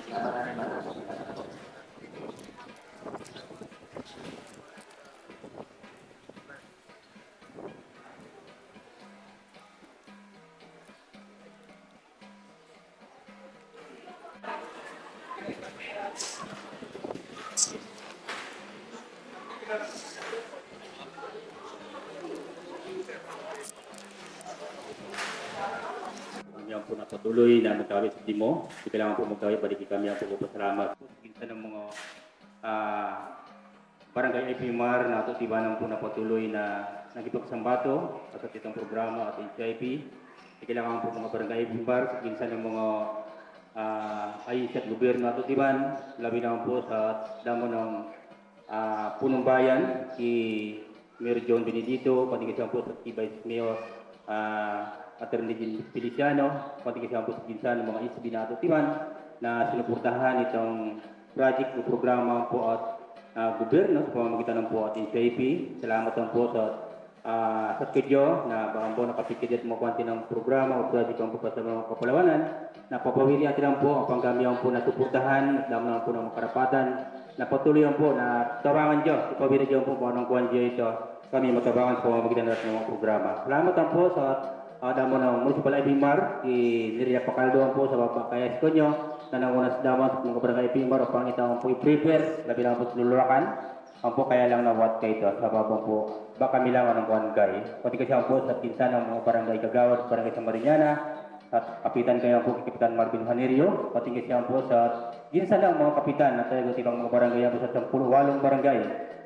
Kami po napatuloy na magkawit sa dimo. Kailangan po magkawit, balik kami ang pagpapasalamat po sa kinsa ng mga barangay IPMR na ito tibanan po napatuloy na nagipagsambato at itong programa at HIP. Kailangan po mga barangay IPMR sa kinsa ng mga ayos at gobyerno at tiban, labi naman po sa damo ng punong bayan, si Mayor John Benedito, pati kasi po sa Vice Mayor Attorney Feliciano, pati kasi po sa kinsa ng mga isbi na tiban na sinuportahan itong project o programa po at gobyerno sa pamamagitan ng po at NCIP. Salamat lang po sa kedyo na baka po nakapikidit mo kwanti ng programa o project ang po sa mga kapalawanan na papawili natin lang po ang panggamiyang po na suportahan at dami lang po ng karapatan na patuloy lang po na tabangan Diyos. Ipawili Diyos po anong kuwan Diyos ito kami matabangan sa pamamagitan natin ng mga programa. Salamat lang po sa damo ng Municipal IPMR, Niria Pacaldo po sa Papakayas ko nyo na nangunas damo sa mga barangay IPMR o pangitang po i-prepare, labi lang po sa lulurakan. Ang po kaya lang na what kayo ito, sa babang po, baka milangan ng barangay. Pati kasi ang po sa pinsan ng mga barangay Kagawad, barangay sa Mariñana, at kapitan kayo po kay Kapitan Marvin Hanerio, pati kasi ang po sa ginsan ng mga kapitan at talagang ibang mga barangay po sa 10 barangay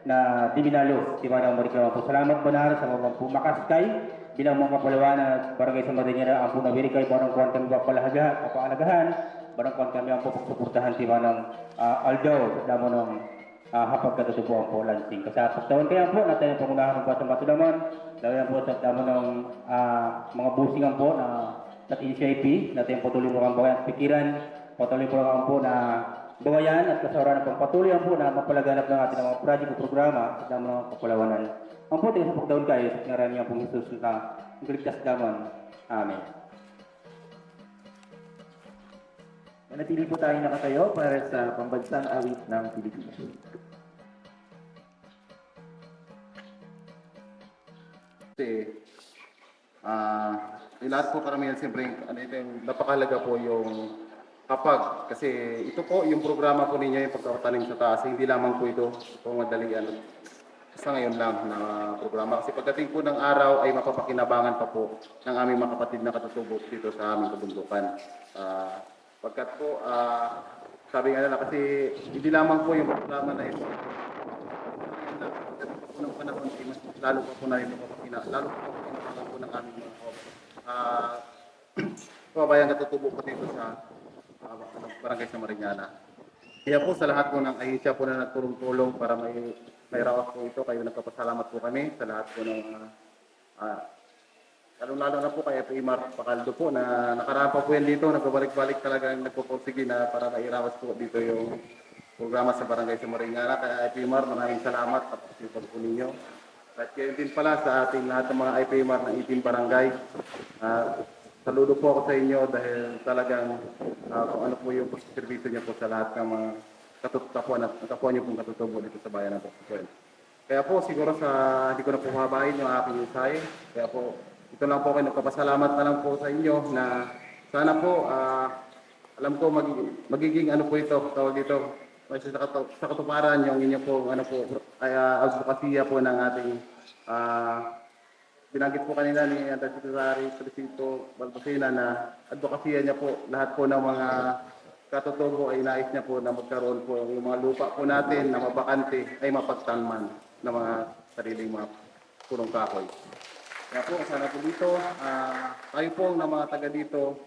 na Divinalo, di ba na marikawang po. Salamat banar sa mga po makaskay bilang mga kapalawan at barangay sa Mariñana ang po nabirikay barang kuwan kami papaalagahan, barang kuwan kami ang po pagsuportahan di ba ng Aldaw, damo ng hapag katutubuan po lansing. Kasi pagtawan kaya po natin ang pangunahan ng Basang Matulaman, dahil po sa damo ng mga busingan po na sa NCIP, natin patuloy po ang bayan pikiran, patuloy po ang po na bawayan at kasawaran ng pagpatuloy ang po na mapalaganap ng ating mga project o programa sa damo ng kapalawanan. Ang po tingin sa pagdaon kayo sa ngaran niya pong Jesus na nagligtas damon. Amen. Manatili po tayo nakatayo para sa pambansang awit ng Pilipinas. Kasi, lahat po karamihan siyempre, napakalaga po yung kapag, kasi ito po yung programa po ninyo yung pagkakatanim sa taas, hindi lamang po ito madalian. Sa ngayon lang na programa. Kasi pagdating po ng araw ay mapapakinabangan pa po ng aming mga kapatid na katutubo dito sa aming kabundukan. Pagkat po, sabi nga nila kasi hindi lamang po yung programa na ito. Pagdating po ng panahon, mas lalo pa po na ito lalo pa po ng aming mga kababayan katutubo po dito sa barangay sa Mariñana. Kaya po sa lahat po ng ahensya po na nagtulong-tulong para may rawas po ito, kayo nagpapasalamat po kami sa lahat po ng lalo na po kay Imar Pacaldo po na nakaraan pa po yan dito, nagbabalik-balik talagang nagpupursige na para mairawas po dito yung programa sa barangay sa Mariñana. Kaya IPMR, maraming salamat at pasipag po ninyo. At kayo din pala sa ating lahat ng mga IPMR ng 18 barangay. Saludo po ako sa inyo dahil talagang kung ano po yung servisyo niyo po sa lahat ng mga kapwa niyo pong katutubo dito sa bayan ng Pocoswell. Kaya po siguro hindi ko na po habain yung aking mensahe. Kaya po ito lang po kayo, nagpapasalamat na lang po sa inyo na sana po alam ko magiging ano po ito, tawag dito, sa katuparan yung inyo po advokasya po ng ating binanggit po kanina ni Undersecretary Trisito Balbasina na advokasya niya po lahat po ng mga katutubo ay nais niya po na magkaroon po yung mga lupa po natin na mabakante ay mapagtanman ng mga sariling mga punong kahoy. Kaya po sana po dito, tayo po ng mga taga dito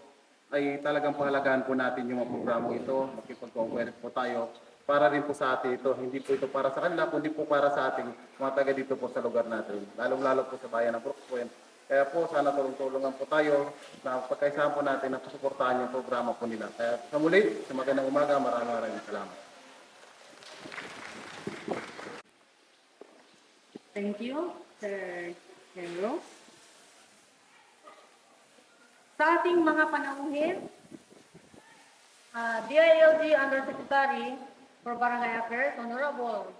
ay talagang pangalagaan po natin yung mga programa ito, makipag-cooperate po tayo para rin po sa atin ito. Hindi po ito para sa kanila, kundi po para sa ating mga taga dito po sa lugar natin, lalong-lalo po sa bayan ng Brooksville. Kaya po sana tulong-tulungan po tayo na pagkaisahan po natin na susuportahan yung programa po nila. Kaya sa muli, sa magandang umaga, maraming salamat. Thank you, Sir Henro. Sa ating mga panauhin, DILG Undersecretary for Barangay Affairs, Honorable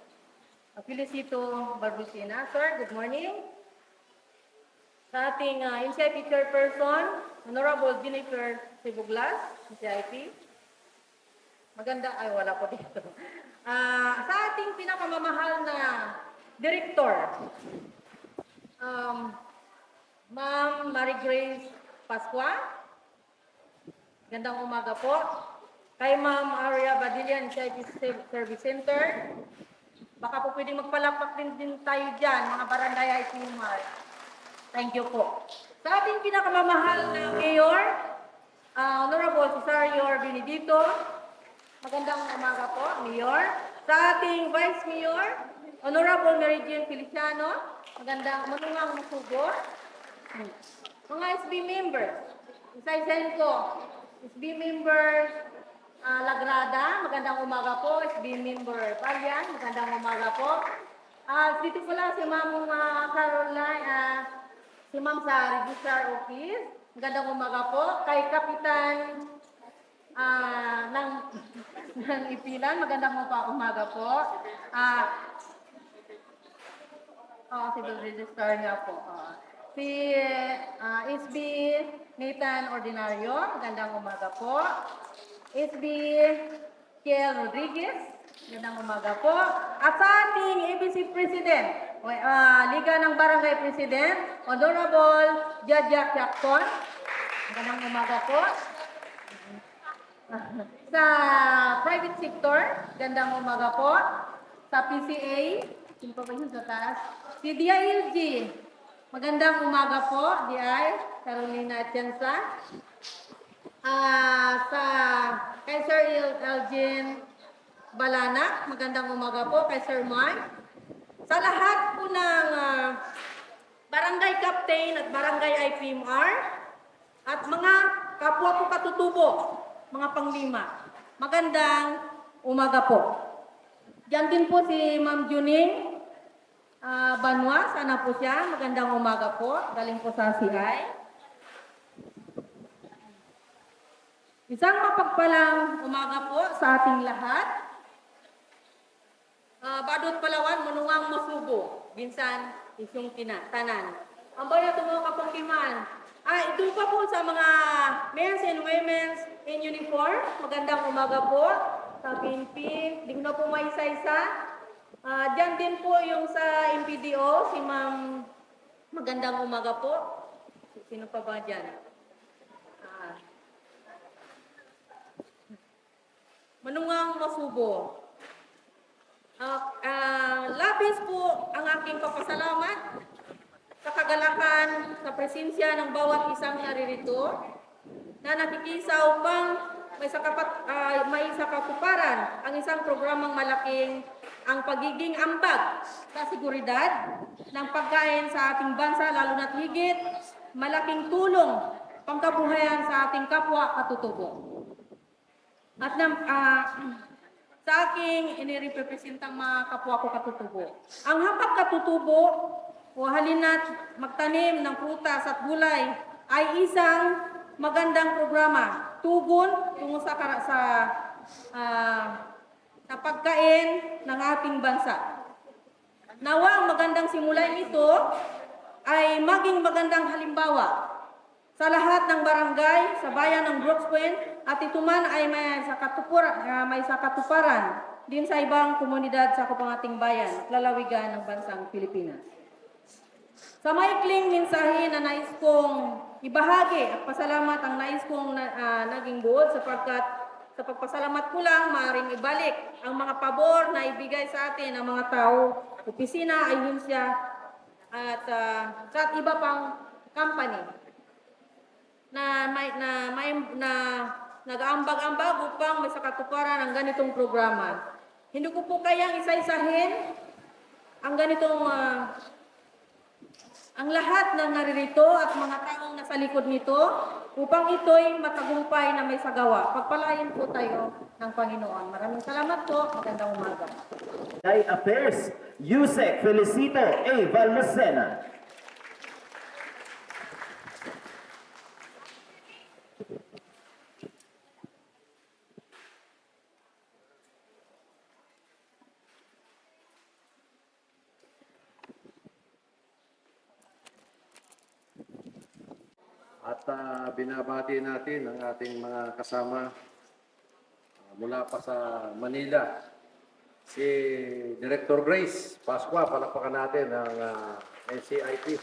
Felicito Barbusina. Sir, good morning. Sa ating NCIP Chairperson, Honorable Jennifer Sibuglas, NCIP. Maganda, ay wala po dito. Sa ating pinakamamahal na Director, Ma'am Mary Grace Pascua. Gandang umaga po. Kay Ma'am Aria Badillan, NCIP Service Center. Baka po pwedeng magpalakpak din tayo dyan, mga barangay IT Mar. Thank you po. Sa ating pinakamamahal na Mayor, Honorable Cesario Benedito. Magandang umaga po, Mayor. Sa ating Vice Mayor, Honorable Mary Jane Feliciano. Magandang manungang masugo. Mga SB members, isa-isahin ko. SB members, Lagrada, magandang umaga po. SB member Palian, magandang umaga po. Dito pala si Ma'am Caroline, si Ma'am sa Registrar Office, magandang umaga po. Kay Kapitan ng Ipilan, magandang umaga po. Civil Registrar nga po. Si SB Nathan Ordinario, magandang umaga po. SB Kiel Rodriguez, magandang umaga po. At sa ating ABC President, Liga ng Barangay President, Honorable Jajak Jackson, magandang umaga po. Sa private sector, magandang umaga po. Sa PCA, sino pa ba yun sa taas? Si DILG, magandang umaga po, DI, Carolina Atienza. Sa kay Sir Elgin Balana, magandang umaga po kay Sir Mike. Sa lahat po ng barangay captain at barangay IPMR at mga kapwa po katutubo, mga panglima, magandang umaga po. Diyan din po si Ma'am Juning Banwa, sana po siya. Magandang umaga po, galing po sa CI. Isang mapagpalang umaga po sa ating lahat. Badot Palawan, Munungang Masubo, Binsan, Isyong Tanan. Ang bayan ito mga kapangkiman. Ito pa po sa mga men's and women's in uniform. Magandang umaga po sa PNP. Hindi ko na po may isa-isa. Diyan din po yung sa MPDO, si Ma'am. Magandang umaga po. Sino pa ba dyan? Manungang Masubo. Labis po ang aking papasalamat sa kagalakan, sa presensya ng bawat isang naririto na nakikisa upang may sakatuparan ang isang programang malaking ang pagiging ambag sa seguridad ng pagkain sa ating bansa, lalo na't higit malaking tulong pangkabuhayan sa ating kapwa katutubo. At sa aking inirepresentang mga kapwa ko katutubo. Ang hapag katutubo o halina't magtanim ng prutas at gulay ay isang magandang programa. Tugon tungo sa pagkain ng ating bansa. Nawa ang magandang simula nito ay maging magandang halimbawa sa lahat ng barangay, sa bayan ng Brooks Point, at ito man ay may sakatuparan din sa ibang komunidad sa ating bayan at lalawigan ng bansang Pilipinas. Sa maikling mensahe na nais kong ibahagi at pasalamat ang nais kong naging buod sapagkat sa pagpasalamat ko lang, maaaring ibalik ang mga pabor na ibigay sa atin ng mga tao, opisina, ahinsya, at iba pang company na nag-aambag-ambag upang may sakatuparan ang ganitong programa. Hindi ko po kayang isa-isahin ang ganitong ang lahat ng naririto at mga taong nasa likod nito upang ito'y matagumpay na may sagawa. Pagpalain po tayo ng Panginoon. Maraming salamat po. Magandang umaga. Affairs, Yusek Felicito A. Valmacena. At binabati natin ang ating mga kasama mula pa sa Manila. Si Director Grace Pascua, palakpakan natin ang NCIP.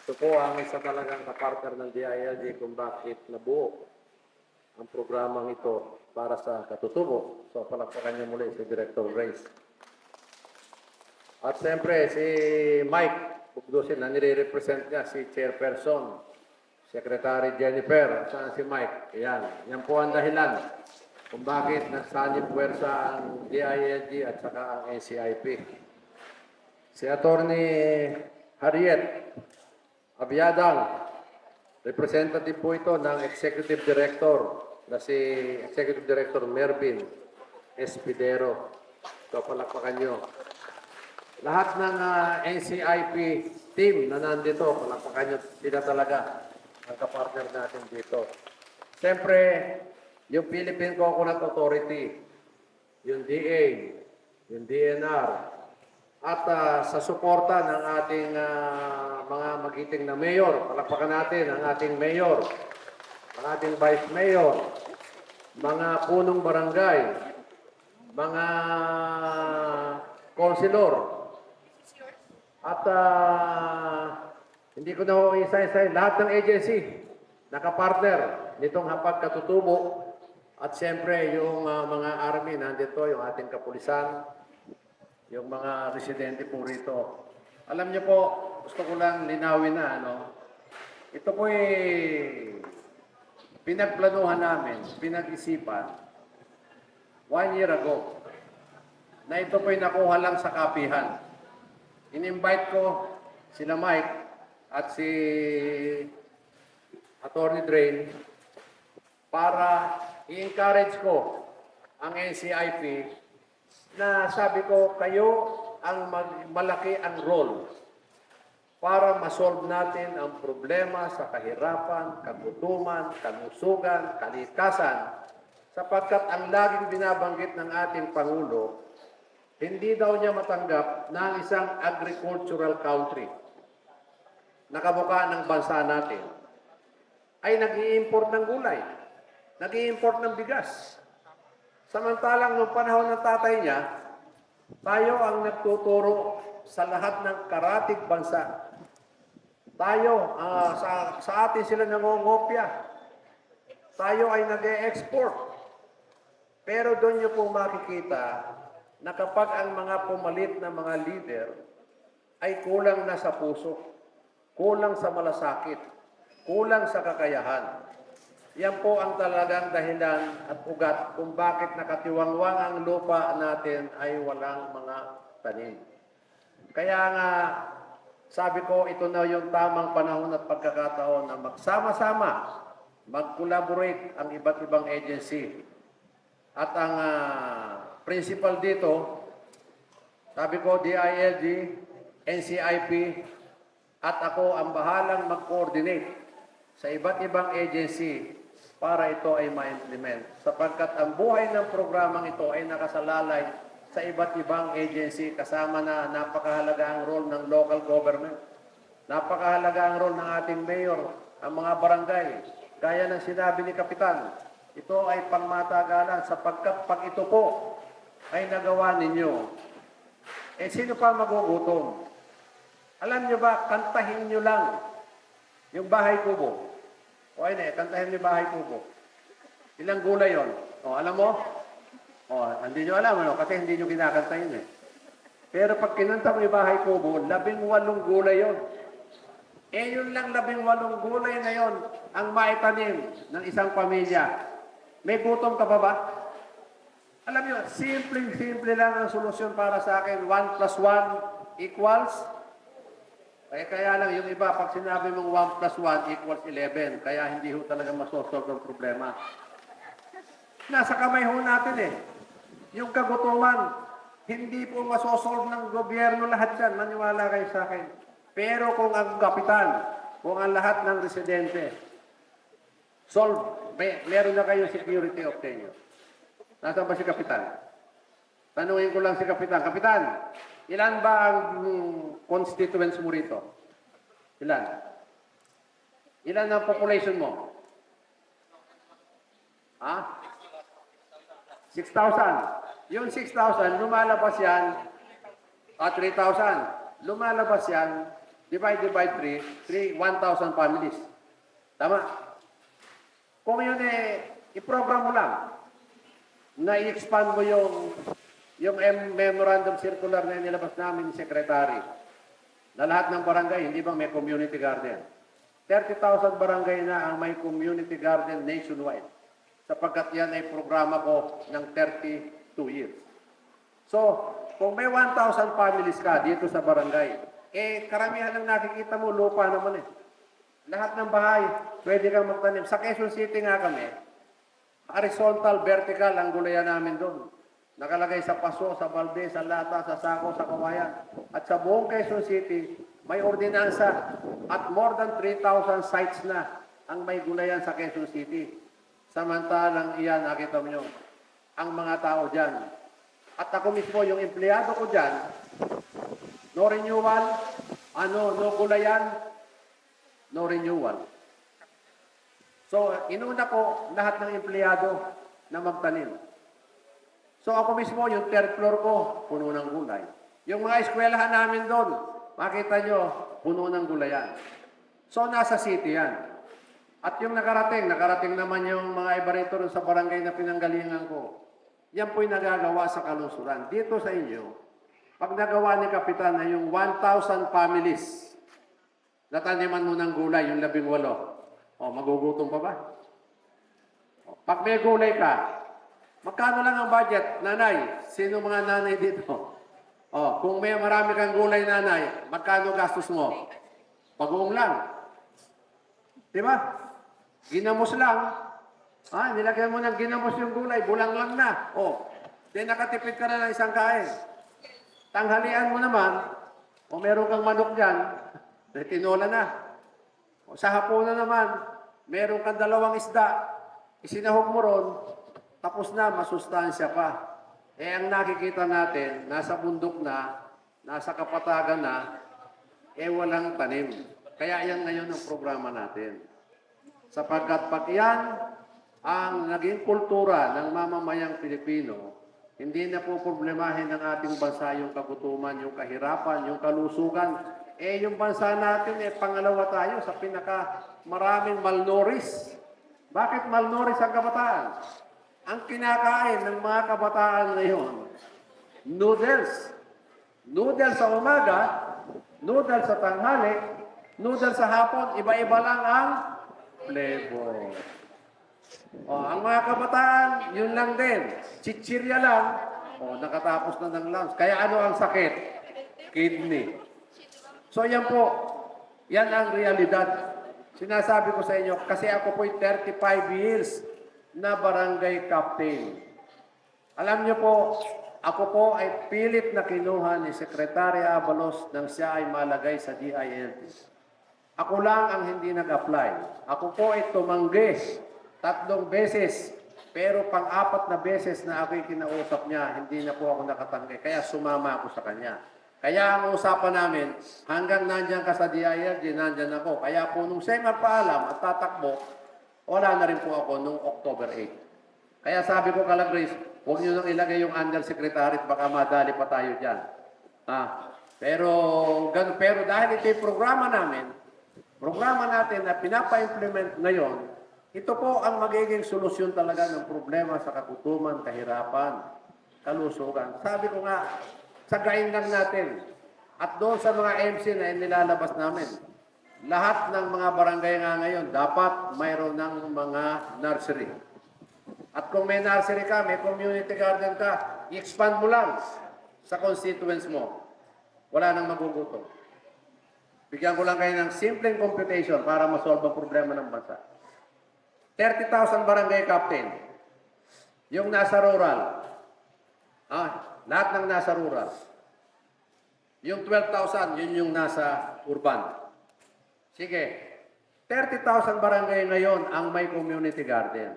Ito po ang isa talagang kapartner ng DILG kung bakit nabuo ang programang ito para sa katutubo. So palakpakan niyo muli si Director Grace. At siyempre si Mike Pugdusin na nire-represent niya, si Chairperson, Secretary Jennifer. Saan si Mike? Yan po ang dahilan kung bakit nagsanib puwersa ang DILG at saka ang NCIP. Si Attorney Harriet Abiadang, representative po ito ng Executive Director na si Executive Director Mervin Espidero. So palakpakan nyo. Lahat ng NCIP team na nandito, palakpakan nyo, sila talaga ang kapartner natin dito. Siyempre, yung Philippine Coconut Authority, yung DA, yung DNR, at sa suporta ng ating mga magiting na mayor, palakpakan natin ang ating mayor, ang ating vice mayor, mga punong barangay, mga konsilor, at hindi ko na ho isa-isa, lahat ng agency, nakapartner nitong hapag katutubo. At siyempre, yung mga army, nandito, yung ating kapulisan, yung mga residente po rito. Alam niyo po, gusto ko lang linawin na, ito po pinagplanuhan namin, pinag-isipan, 1 year ago, na ito po nakuha lang sa kapihan. In-invite ko sila Mike at si Attorney Drain para i-encourage ko ang NCIP na sabi ko, kayo ang malaki ang role para masolve natin ang problema sa kahirapan, kagutuman, kalusugan, kalikasan, sapagkat ang laging binabanggit ng ating Pangulo, hindi daw niya matanggap na ang isang agricultural country na kamukha ng bansa natin ay nag-i-import ng gulay, nag-i-import ng bigas. Samantalang noong panahon ng tatay niya, tayo ang nagtuturo sa lahat ng karatig bansa. Tayo, sa atin sila nangongopya. Tayo ay nag-e-export. Pero doon niyo po makikita na kapag ang mga pumalit na mga leader ay kulang na sa puso, kulang sa malasakit, kulang sa kakayahan. Yan po ang talagang dahilan at ugat kung bakit nakatiwangwang ang lupa natin ay walang mga tanim. Kaya nga, sabi ko, ito na yung tamang panahon at pagkakataon na magsama-sama, mag-collaborate ang iba't ibang agency. At ang principal dito, sabi ko, DILG, NCIP, at ako ang bahalang mag-coordinate sa iba't ibang agency para ito ay ma-implement. Sapagkat ang buhay ng programang ito ay nakasalalay sa iba't ibang agency kasama na napakahalaga ang role ng local government. Napakahalaga ang role ng ating mayor, ang mga barangay. Gaya ng sinabi ni Kapitan, ito ay pangmatagalan sapagkat pag ito po ay nagawa ninyo, sino pa magugutom? Alam nyo ba, kantahin nyo lang yung bahay kubo. O ayun kantahin nyo bahay kubo. Ilang gulay yon? O, alam mo? O, hindi nyo alam, kasi hindi nyo kinakanta yun Pero pag kinanta mo yung bahay kubo, 18 gulay yon. Yun lang 18 gulay na yon ang maitanim ng isang pamilya. May gutom ka pa ba? Alam nyo, simple lang ang solusyon para sa akin. 1 plus 1 equals kaya lang, yung iba, pag sinabi mong 1 plus 1 equals 11, kaya hindi ho talaga masosolve ang problema. Nasa kamay ho natin Yung kagutuman, hindi po masosolve ng gobyerno lahat yan. Maniwala kayo sa akin. Pero kung ang kapitan, kung ang lahat ng residente, solve, meron na kayong security of tenure. Nasaan ba si kapitan? Tanungin ko lang si kapitan. Kapitan, ilan ba ang constituents mo rito? Ilan? Ilan ang population mo? Ha? 6,000. Yung 6,000, lumalabas yan, 3,000. Lumalabas yan, divided by 1,000 families. Tama? Kung yun i-program mo lang, na i-expand mo yung memorandum circular na nilabas namin ni Secretary, na lahat ng barangay, hindi ba may community garden? 30,000 barangay na ang may community garden nationwide, sapagkat yan ay programa ko ng 32 years. So, kung may 1,000 families ka dito sa barangay, karamihan ng nakikita mo, lupa naman Lahat ng bahay, pwede kang magtanim. Sa Quezon City nga kami, horizontal, vertical ang gulayan namin doon. Nakalagay sa paso, sa balde, sa lata, sa sako, sa kawayan. At sa buong Quezon City, may ordinansa at more than 3,000 sites na ang may gulayan sa Quezon City. Samantalang iyan, nakita mo nyo, ang mga tao dyan. At ako mismo, yung empleyado ko dyan, no renewal, no gulayan, no renewal. So, inuna ko lahat ng empleyado na magtanim. So, ako mismo, yung third floor ko, puno ng gulay. Yung mga eskwelahan namin doon, makita nyo, puno ng gulayan. So, nasa city yan. At yung nakarating naman yung mga iba rito sa barangay na pinanggalingan ko. Yan po'y nagagawa sa kalusuran. Dito sa inyo, pag nagawa ni Kapitan na yung 1,000 families, nataniman mo ng gulay, yung 18. Magugutom pa ba? Pag may gulay ka, magkano lang ang budget, nanay? Sino mga nanay dito? Kung may marami kang gulay, nanay, magkano gastos mo? Pag-uong lang. Diba? Ginamos lang. Nilagyan mo ng ginamos yung gulay, bulang lang na. Di nakatipid ka na ng isang kain. Tanghalian mo naman, meron kang manok dyan, tinola na. Sa hapunan naman, meron kang 2 isda, isinahog mo ron, tapos na, masustansya pa. Ang nakikita natin, nasa bundok na, nasa kapatagan na, walang tanim. Kaya yan ngayon ang programa natin. Sapagkat pag yan ang naging kultura ng mamamayang Pilipino, hindi na po problemahin ng ating bansa yung kagutuman, yung kahirapan, yung kalusugan. Yung bansa natin, pangalawa tayo sa maraming malnourished. Bakit malnourished ang kabataan? Ang kinakain ng mga kabataan ngayon, noodles. Noodles sa umaga, noodles sa tanghali, noodles sa hapon, iba-iba lang ang flavor. Ang mga kabataan, yun lang din. Chichirya lang, nakatapos na ng lunch. Kaya ano ang sakit? Kidney. So yan po, yan ang realidad. Sinasabi ko sa inyo, kasi ako po'y 35 years na barangay captain. Alam niyo po, ako po ay pilit na kinuha ni Secretary Abalos nang siya ay malagay sa DILT. Ako lang ang hindi nag-apply. Ako po ay tumanggi 3 beses, pero pang-4 na beses na ako'y kinausap niya, hindi na po ako nakatanggi. Kaya sumama ako sa kanya. Kaya ang usapan namin, hanggang nandyan ka sa DILG, nandyan ako. Kaya po nung siya magpaalam at tatakbo, wala na rin po ako nung October 8. Kaya sabi ko kala Grace, huwag nyo nang ilagay yung undersecretary at baka madali pa tayo dyan. Pero dahil ito yung programa natin na pinapa-implement ngayon, ito po ang magiging solusyon talaga ng problema sa kagutuman, kahirapan, kalusugan. Sabi ko nga, sagain lang natin. At doon sa mga MC na nilalabas namin, lahat ng mga barangay nga ngayon, dapat mayroon ng mga nursery. At kung may nursery ka, may community garden ka, i-expand mo lang sa constituents mo. Wala nang magugutom. Bigyan ko lang kayo ng simpleng computation para masolve ang problema ng bansa. 30,000 barangay captain. Yung nasa rural. Lahat ng nasa rural. Yung 12,000, yun yung nasa urban. Sige. 30,000 barangay ngayon ang may community garden.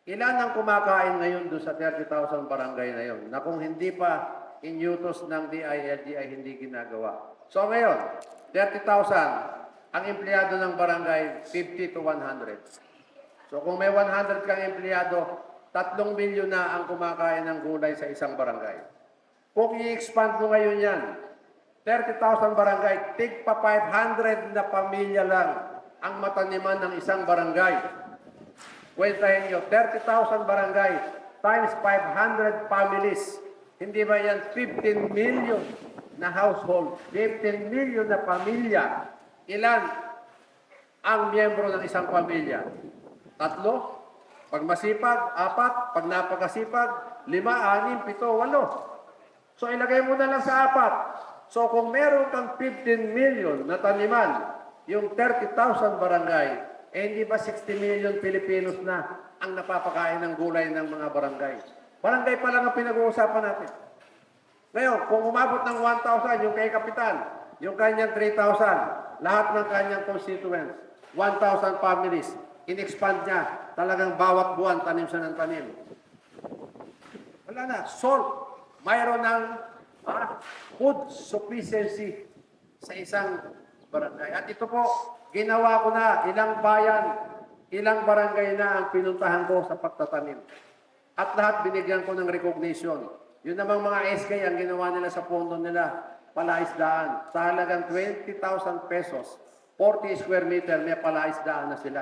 Ilan ang kumakain ngayon doon sa 30,000 barangay na yun na kung hindi pa inyutos ng DILG ay hindi ginagawa. So ngayon, 30,000, ang empleyado ng barangay 50 to 100. So kung may 100 kang empleyado, 3 milyon na ang kumakain ng gulay sa isang barangay. Kung i-expand mo ngayon yan, 30,000 barangay, tig pa 500 na pamilya lang ang mataniman ng isang barangay. Kwentahin nyo, 30,000 barangay times 500 families. Hindi ba yan 15 million na household? 15 million na pamilya. Ilan ang miyembro ng isang pamilya? 3? Pag masipag, 4. Pag napakasipag, 5, 6, 7, 8. So ilagay mo na lang sa 4. So kung meron kang 15 million na taniman, yung 30,000 barangay, hindi ba 60 million Pilipinos na ang napapakain ng gulay ng mga barangay? Barangay pa lang ang pinag-uusapan natin. Ngayon, kung umabot ng 1,000, yung kay Kapitan, yung kanyang 3,000, lahat ng kanyang constituents, 1,000 families, in-expand niya, talagang bawat buwan, tanim siya ng tanim. Wala na, salt. Mayroon ng food sufficiency sa isang barangay. At ito po, ginawa ko na ilang bayan, ilang barangay na ang pinuntahan ko sa pagtatanim. At lahat binigyan ko ng recognition. Yun namang mga SK ang ginawa nila sa pondo nila, palaisdaan. Sa halagang 20,000 pesos, 40 square meter, may palaisdaan na sila.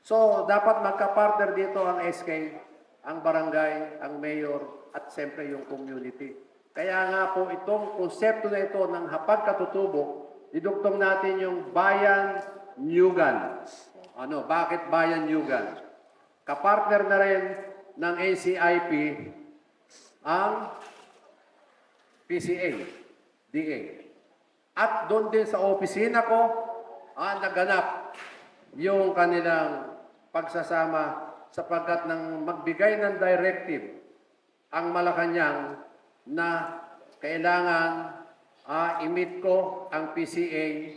So, dapat magka-partner dito ang SK, ang barangay, ang mayor, at siyempre yung community. Kaya nga po itong konsepto na ito ng hapag katutubo, diduktong natin yung Bayan Nyugan. Ano, bakit Bayan Nyugan? Kapartner na rin ng ACIP ang PCA, DA. At doon din sa opisina ko, naganap yung kanilang pagsasama sapagkat nang magbigay ng directive ang Malacanang na kailangan i-meet ko ang PCA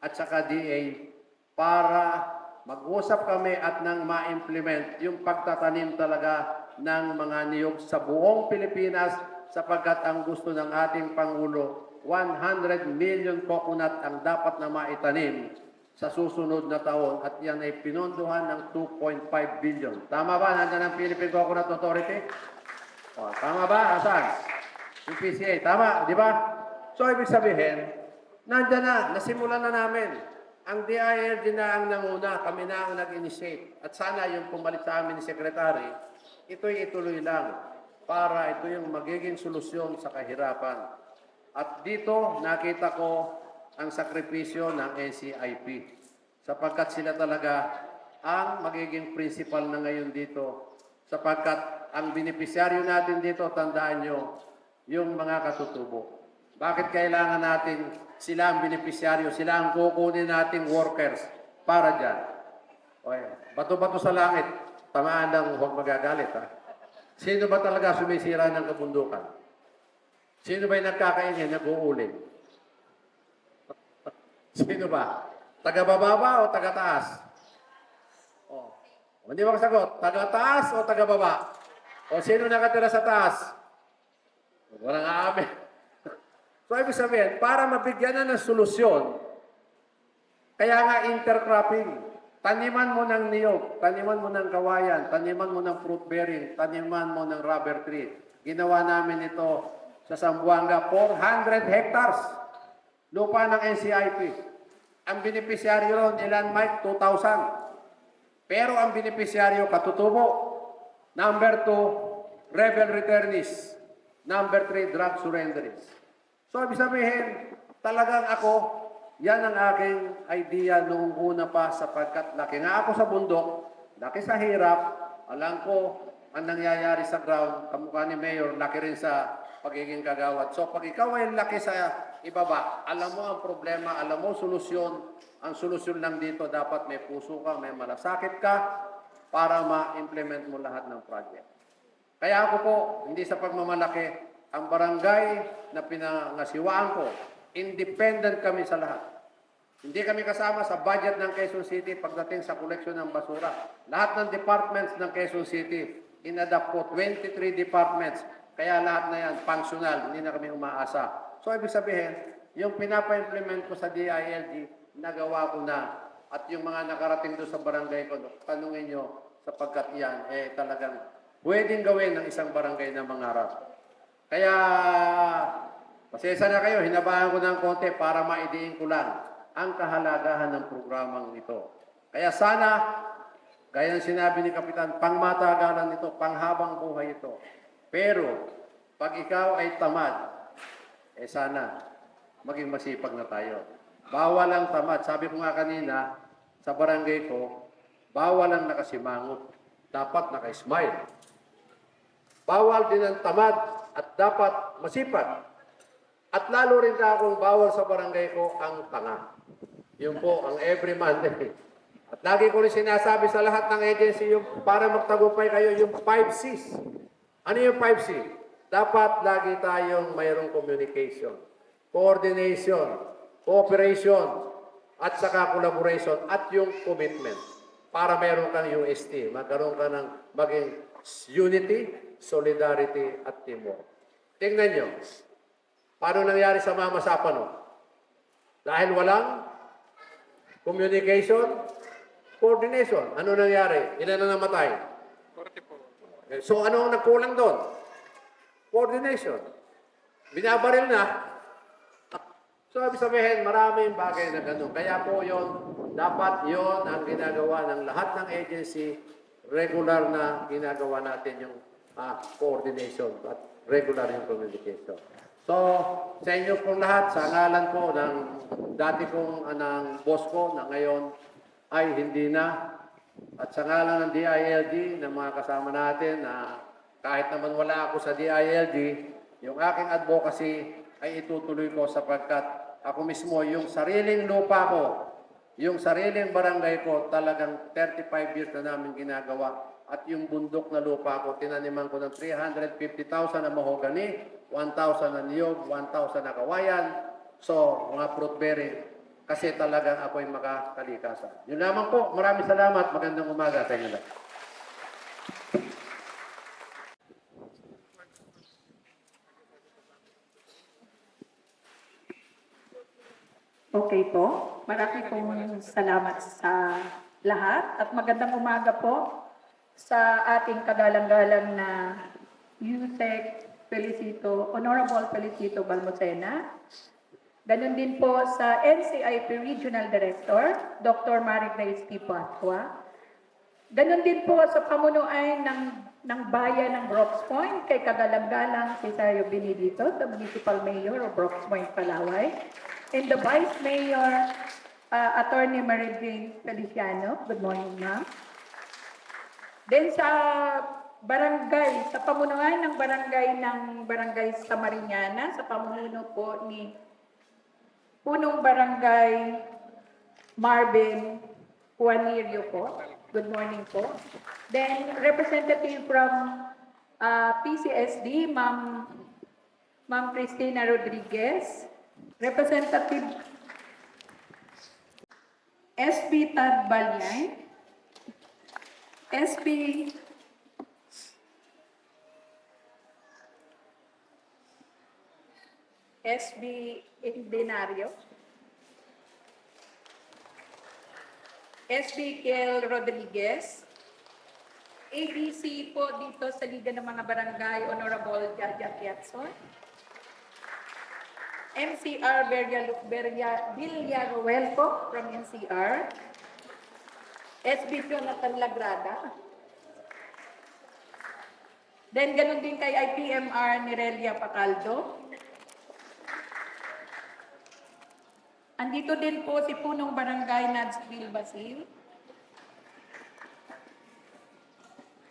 at saka DA para mag-usap kami at nang ma-implement yung pagtatanim talaga ng mga niyog sa buong Pilipinas sapagkat ang gusto ng ating Pangulo, 100 million coconut ang dapat na maitanim sa susunod na taon at yan ay pinondohan ng 2.5 billion. Tama ba? Nandiyan ang Philippine Coconut Authority? O, tama ba? Asan? Yung PCA. Tama, di ba? So, ibig sabihin, nandiyan na, nasimulan na namin. Ang DILG na ang nanguna, kami na ang nag-initiate. At sana yung pumalit sa amin ni Secretary, ito'y ituloy lang para ito yung magiging solusyon sa kahirapan. At dito, nakita ko ang sakripisyo ng NCIP sapagkat sila talaga ang magiging principal na ngayon dito sapagkat ang benepisyaryo natin dito, tandaan nyo, yung mga katutubo. Bakit kailangan natin sila ang benepisyaryo, sila ang kukunin nating workers para dyan? Okay. Bato-bato sa langit, tamaan ng huwag magagalit. Sino ba talaga sumisira ng kabundukan? Sino ba yung nagkakaingin, nag-uuling? Sino ba? Taga-bababa o taga-taas? Oh. Hindi mo kasagot, taga-taas o taga-baba? O sino nakatira sa taas? Walang aamin. So, ibig sabihin, para mabigyan na ng solusyon, kaya nga intercropping, taniman mo ng niyog, taniman mo ng kawayan, taniman mo ng fruit bearing, taniman mo ng rubber tree. Ginawa namin ito sa Zamboanga, 400 hectares. Lupa ng NCIP. Ang benepisyaryo ron, ilan Mike? 2,000. Pero ang benepisyaryo, katutubo. Number 2, rebel returnees. Number 3, drug surrenderies. So, ibig sabihin, talagang ako, yan ang aking idea noong una pa sapagkat laki nga ako sa bundok, laki sa hirap, alam ko ang nangyayari sa ground, kamukha ni Mayor, laki rin sa pagiging kagawad. So, pag ikaw ay laki sa ibaba, alam mo ang problema, alam mo solusyon. Ang solusyon lang dito, dapat may puso ka, may malasakit ka para ma-implement mo lahat ng project. Kaya ako po, hindi sa pagmamalaki, ang barangay na pinangasiwaan ko, independent kami sa lahat. Hindi kami kasama sa budget ng Quezon City pagdating sa koleksyon ng basura. Lahat ng departments ng Quezon City, inadapt ko 23 departments. Kaya lahat na yan, functional, hindi na kami umaasa. So, ibig sabihin, yung pinapa-implement ko sa DILG, nagawa ko na. At yung mga nakarating doon sa barangay ko, tanungin nyo, sapagkat yan, talagang pwedeng gawin ng isang barangay na mangarap. Kaya, pasensya na kayo, hinabahan ko ng konti para maidiin ko lang ang kahalagahan ng programang ito. Kaya sana, gaya ng sinabi ni Kapitan, pangmatagalan ito, panghabang buhay ito. Pero, pag ikaw ay tamad, sana, maging masipag na tayo. Bawal ang tamad. Sabi ko nga kanina, sa barangay ko, bawal ang nakasimangot. Dapat naka-smile. Bawal din ang tamad at dapat masipag. At lalo rin na akong bawal sa barangay ko ang tanga. Yun po, ang every Monday. At lagi ko rin sinasabi sa lahat ng agency, yung para magtagumpay kayo, yung 5 C's. Ano yung 5 C? Dapat lagi tayong mayroong communication, coordination, cooperation, at saka collaboration, at yung commitment. Para mayroon kang UST, magkaroon ka ng maging unity, solidarity, at teamwork. Tingnan nyo, paano nangyari sa Mama Sapano? Dahil walang communication, coordination. Ano nangyari? Ilan na namatay? 44. So ano ang nagkulang doon? Coordination. Binabaril na. So ibig sabihin, maraming bagay na gano'n. Kaya po yon, dapat yon ang ginagawa ng lahat ng agency, regular na ginagawa natin yung coordination at regular yung communication. So, sa inyo pong lahat, sa ngalan po ng dati kong ng boss ko na ngayon ay hindi na, at sa ngalan ng DILG, ng mga kasama natin na kahit naman wala ako sa DILG, yung aking advocacy ay itutuloy ko sapagkat ako mismo, yung sariling lupa ko, yung sariling barangay ko, talagang 35 years na namin ginagawa. At yung bundok na lupa ko, tinaniman ko ng 350,000 na mahogani, 1,000 na niyog, 1,000 na kawayan. So, mga fruit bearing. Kasi talagang ako'y makakalikasan. Yun lamang po. Maraming salamat. Magandang umaga sa inyo lahat. Okay po. Marami pong salamat sa lahat at magandang umaga po sa ating kagalang-galang na USEC Felicito, Honorable Felicito Balmocena. Ganon din po sa NCIP Regional Director, Dr. Marignace P. Patwa. Ganon din po sa pamunuan ng bayan ng Brooks Point, kay kagalang-galang Cesario Benedito, the Municipal Mayor of Brooks Point, Palaway. And the Vice Mayor, Attorney Mary Jane Feliciano. Good morning, ma'am. Then sa barangay, sa pamunuan ng barangay Samariñana, sa pamununo po ni Punong Barangay Marvin Juanirio po. Good morning po. Then representative from PCSD, Ma'am Cristina Rodriguez. Representative SB Tad Balyan, SB Indinario, SB Kel Rodriguez, ABC po dito sa Liga ng mga Barangay, Honorable Jaja Piazon, MCR Villaruel po from NCR. SB Jonathan Lagrada. Then ganun din kay IPMR Nerelia Pacaldo. Andito din po si Punong Barangay Nadsville Basil.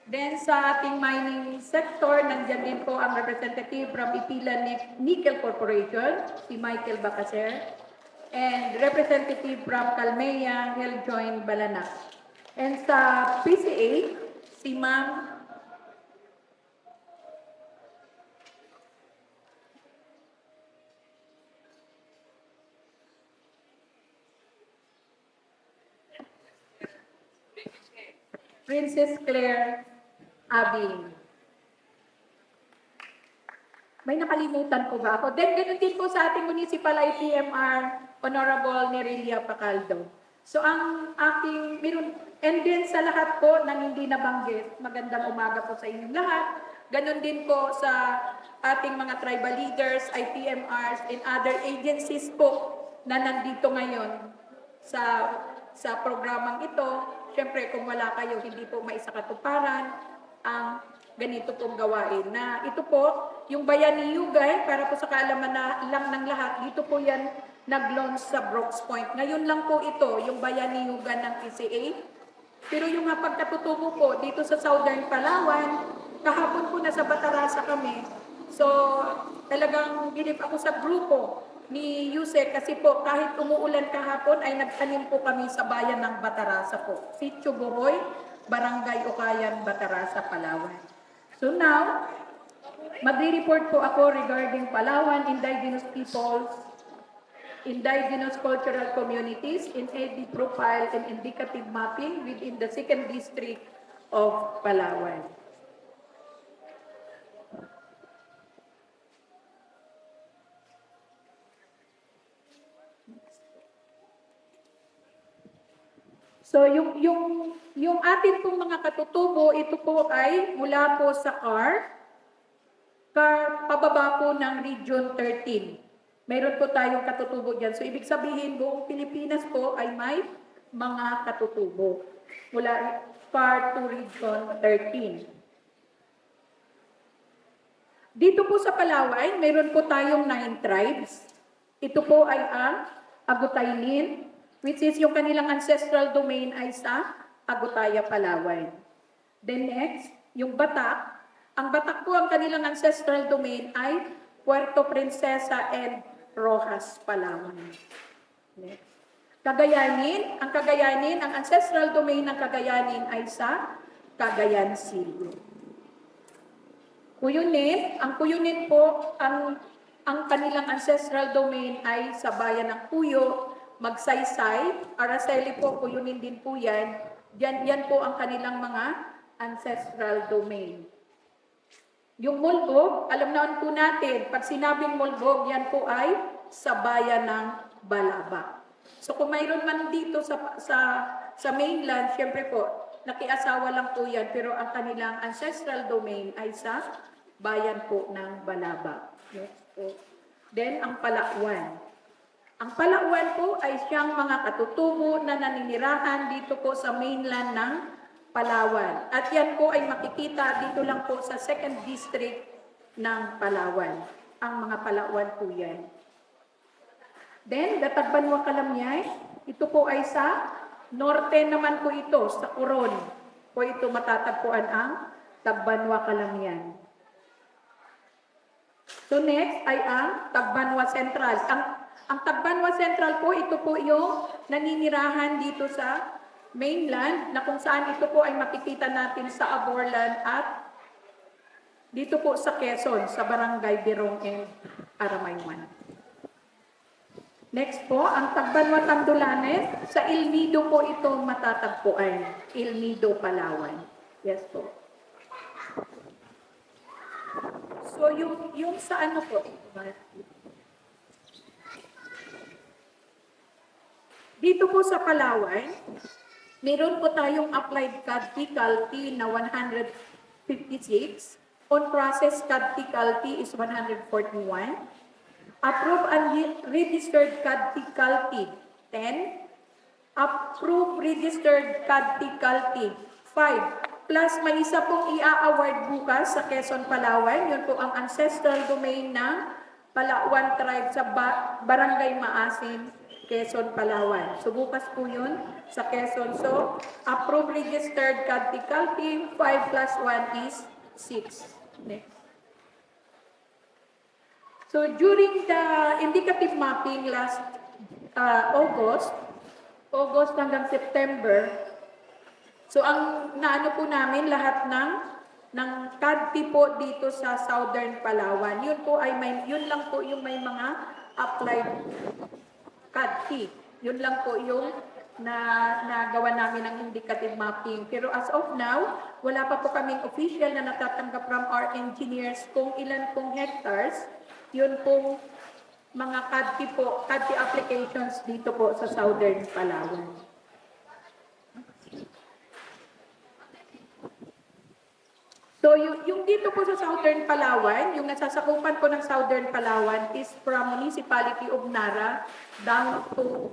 Then sa ating mining sector, nandiyan din po ang representative from Ipila Nickel Corporation, si Michael Bacaser, and representative from Calmea Helljoin Balanak. And sa PCA, si Ma'am Princess Claire Abing. May nakalimutan po ba ako? Then, ganun din po sa ating Municipal IPMR, Honorable Nerelia Pacaldo. So, ang aking, and then sa lahat po ng hindi nabanggit, magandang umaga po sa inyong lahat. Ganun din po sa ating mga tribal leaders, IPMRs, and other agencies po na nandito ngayon sa programang ito. Siyempre, kung wala kayo, hindi po maisakatuparan ang ganito pong gawain. Na ito po, yung Bayani Yugay, para po sa kaalaman na lang ng lahat, dito po yan nag-launch sa Brooks Point. Ngayon lang po ito, yung Bayani Yugan ng PCA. Pero yung pagkatutubo po dito sa Southern Palawan, kahapon po nasa Batarasa kami. So, talagang ginip ako sa grupo ni Yuse kasi po kahit umuulan kahapon ay nagtanim po kami sa bayan ng Batarasa po. Sitio Buroy, Barangay Ukayan, Batarasa, Palawan. So now, magre-report po ako regarding Palawan Indigenous Peoples, Indigenous Cultural Communities in AD Profile and Indicative Mapping within the 2nd District of Palawan. So yung atin pong mga katutubo, ito po ay mula po sa CAR pababa po ng Region 13. Meron po tayong katutubo dyan. So ibig sabihin buong Pilipinas po ay may mga katutubo mula CAR to Region 13. Dito po sa Palawan, meron po tayong 9 tribes. Ito po ay ang Agutaynin, which is yung kanilang ancestral domain ay sa Agutaya, Palawan. Then next, yung Batak. Ang Batak po, ang kanilang ancestral domain ay Puerto Princesa and Rojas, Palawan. Next. Kagayanin, ang ancestral domain ng Kagayanin ay sa Cagayan City. Cuyunin, ang Cuyunin po, ang kanilang ancestral domain ay sa bayan ng Cuyo, Magsaysay, Araceli po, Cuyunin din po yan. Yan po ang kanilang mga ancestral domain. Yung Mulbog, alam naman po natin, pag sinabing Mulbog, yan po ay sa bayan ng Balaba. So kung mayroon man dito sa mainland, syempre po, nakiasawa lang po yan, pero ang kanilang ancestral domain ay sa bayan po ng Balaba. Yes po. Then, ang Palakwan. Ang Palakwan po ay siyang mga katutubo na naninirahan dito po sa mainland ng Palawan. At yan po ay makikita dito lang po sa 2nd District ng Palawan. Ang mga Palakwan po yan. Then, Datagbanwa Kalamyay, ito po ay sa norte naman po ito, sa Coron. Po ito matatagpuan ang Tagbanwa Kalamyan. So next ay ang Tagbanwa Central. Ang Tagbanwa Central po, ito po yung naninirahan dito sa mainland na kung saan ito po ay makikita natin sa Aborlan at dito po sa Quezon, sa Barangay Birong and Aramaywan. Next po, ang Tagbanwa Tandulanes, sa Il Nido po ito matatagpuan. Il Nido, Palawan. Yes po. So yung sa ano po, dito po sa Palawan, meron po tayong applied CAD faculty na 156. On process CAD faculty is 141. Approved and registered CAD faculty 10. Approved registered CAD faculty 5. Plus may isa pong i-award bukas sa Quezon, Palawan. Yun po ang ancestral domain ng Palawan tribe sa Barangay Maasin, Quezon, Palawan. So bukas po yun sa Quezon. So approved registered CAD faculty 5 plus 1 is 6. Next. So during the indicative mapping last August hanggang September, so ang naano po namin lahat ng CADP po dito sa Southern Palawan. Yun lang po yung may mga applied CADP. Yun lang po yung na gawa namin ng indicative mapping. Pero as of now, wala pa po kaming official na natatanggap from our engineers kung ilan pong hectares, yun pong mga CADP applications dito po sa Southern Palawan. So, yung dito po sa Southern Palawan, yung nasasakupan po ng Southern Palawan is from Municipality of Nara down to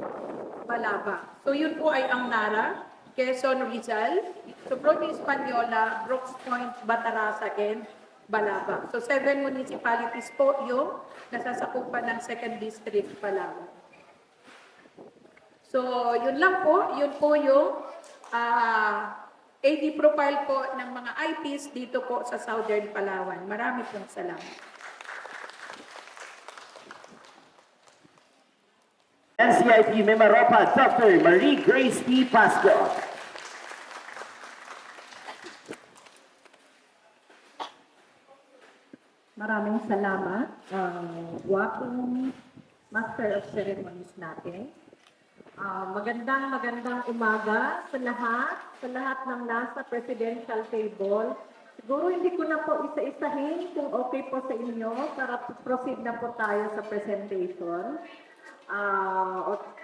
Balaba. So, yun po ay ang Nara, Quezon, Rizal, Sobroni, Española, Brooks Point, Batarasa, and Balaba. So, 7 municipalities po yung nasasakupan ng 2nd District Palawan. So, yun lang po. Yun po yung AD profile po ng mga IPs dito po sa Southern Palawan. Marami pong salamat. NCIP Mimaropa, Dr. Marie Grace P. Pasco. Maraming salamat. Wapong Master of Ceremonies natin. Magandang umaga sa lahat ng nasa presidential table. Siguro hindi ko na po isa-isahin kung okay po sa inyo para proceed na po tayo sa presentation.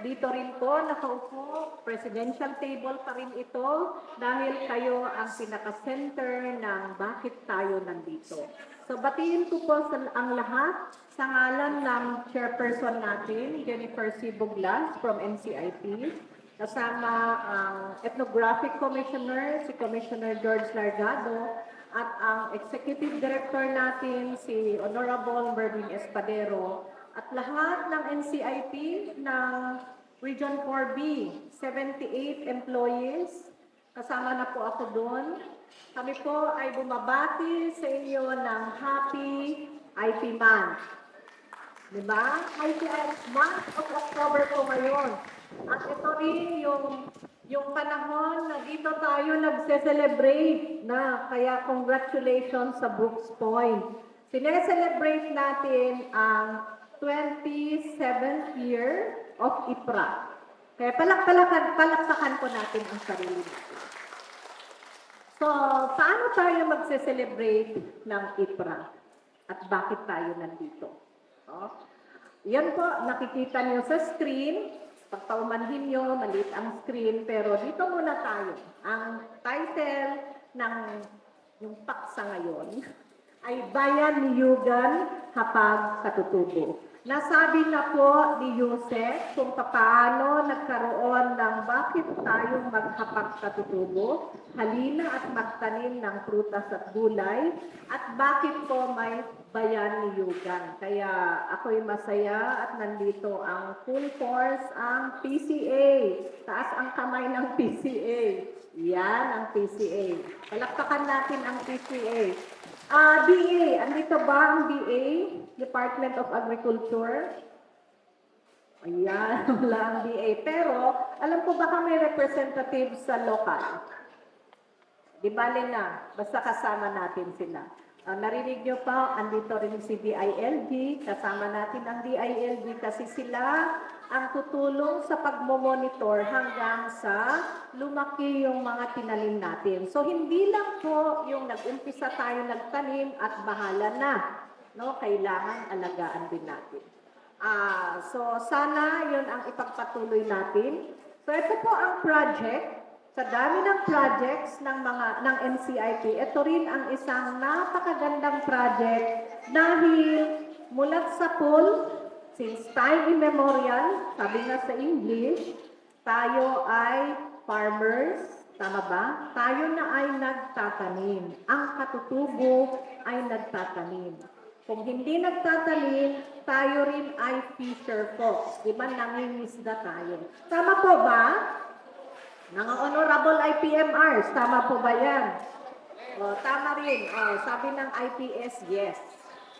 Dito rin po nakaupo, presidential table pa rin ito dahil kayo ang pinaka-center ng bakit tayo nandito. So batiin ko po ang lahat sa ngalan ng chairperson natin, Jennifer C. Buglas from NCIP, kasama ang Ethnographic Commissioner, si Commissioner George Largado, at ang Executive Director natin, si Honorable Mervin Espadero, at lahat ng NCIP ng Region 4B, 78 employees, kasama na po ako doon. Kami po ay bumabati sa inyo ng Happy IP Month. Diba? IP Month of October po ngayon. At ito rin yung panahon na dito tayo nagse-celebrate na. Kaya congratulations sa Brooks Point. Sine-celebrate natin ang 27th year of IPRA. Kaya palaksakan po natin ang sarili natin. So, paano tayo magse-celebrate ng IPRA? At bakit tayo nandito? Yan po, nakikita niyo sa screen. Pagpaumanhin niyo, maliit ang screen. Pero dito muna tayo. Ang title ng yung paksa ngayon ay Bayan ni Yugan, Hapag Katutubo. Nasabi na po ni Yusek kung paano nagkaroon ng bakit tayo maghapag katutubo, halina at magtanim ng prutas at gulay, at bakit po may Bayan ni Yugan. Kaya ako'y masaya at nandito ang full force, ang PCA. Taas ang kamay ng PCA. Yan ang PCA. Palakpakan natin ang PCA. DA, andito ba ang DA? Department of Agriculture? Ayan, wala ang DA. Pero, alam ko baka may representative sa local. Di bale na, basta kasama natin sila. Narinig nyo pa, andito rin si DILG, kasama natin ang DILG kasi sila ang tutulong sa pagmomonitor hanggang sa lumaki yung mga tinanim natin. So, hindi lang po yung nag-umpisa tayo nagtanim at bahala na. No? Kailangan alagaan din natin. So, sana yun ang ipagpatuloy natin. So, ito po ang project. Sa dami ng projects ng NCIP, ito rin ang isang napakagandang project dahil mulat sa pool, since time immemorial, sabi nga sa English, tayo ay farmers, tama ba? Tayo na ay nagtatanim. Ang katutubo ay nagtatanim. Kung hindi nagtatanim, tayo rin ay fisher folks. Di ba nangingisda tayo? Tama po ba? Mga honorable IPMRs, tama po ba yan? Tama rin. Sabi ng IPS, yes.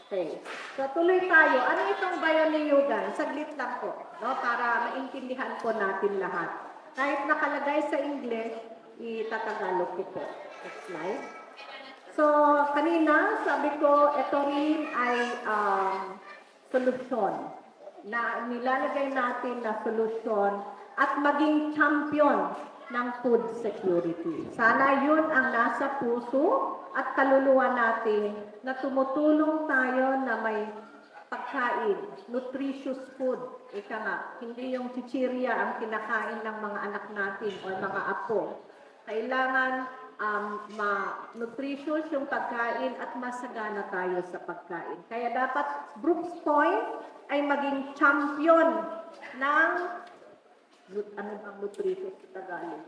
Okay. So tuloy tayo. Ano itong Bayan ni Yugan? Saglit lang po, no? Para maintindihan po natin lahat. Kahit nakalagay sa English, itatagalog ko po. Next slide. So kanina, sabi ko, ito rin ay solusyon. Na nilalagay natin na solusyon at maging champion ng food security. Sana yun ang nasa puso at kaluluwa natin na tumutulong tayo na may pagkain, nutritious food. Ika nga, hindi yung chichirya ang kinakain ng mga anak natin o mga apo. Kailangan nutritious yung pagkain at masagana tayo sa pagkain. Kaya dapat Brooks Point ay maging champion ng ano bang nutritious sa Tagalog?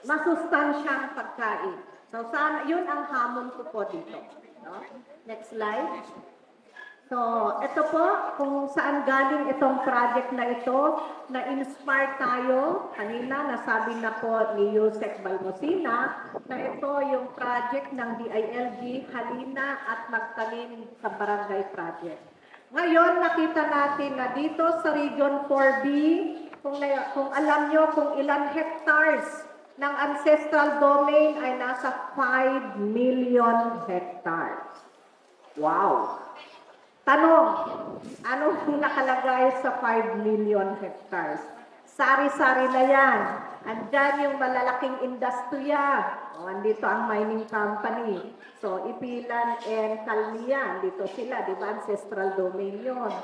Masustansyang pagkain. So, sana, yun ang hamon ko po dito. No? Next slide. So, ito po, kung saan galing itong project na ito, na-inspire tayo. Kanina, nasabi na po ni Yusek Balmosina na ito yung project ng DILG, Halina at Magtanim sa Barangay Project. Ngayon, nakita natin na dito sa Region 4B, kung alam nyo kung ilan hectares ng ancestral domain ay nasa 5 million hectares. Wow! Tanong, anong nakalagay sa 5 million hectares? Sari-sari na yan. Andyan yung malalaking industriya. O, andito ang mining company. So, Ipilan and Calmia, dito sila, di ba? Ancestral domain yun.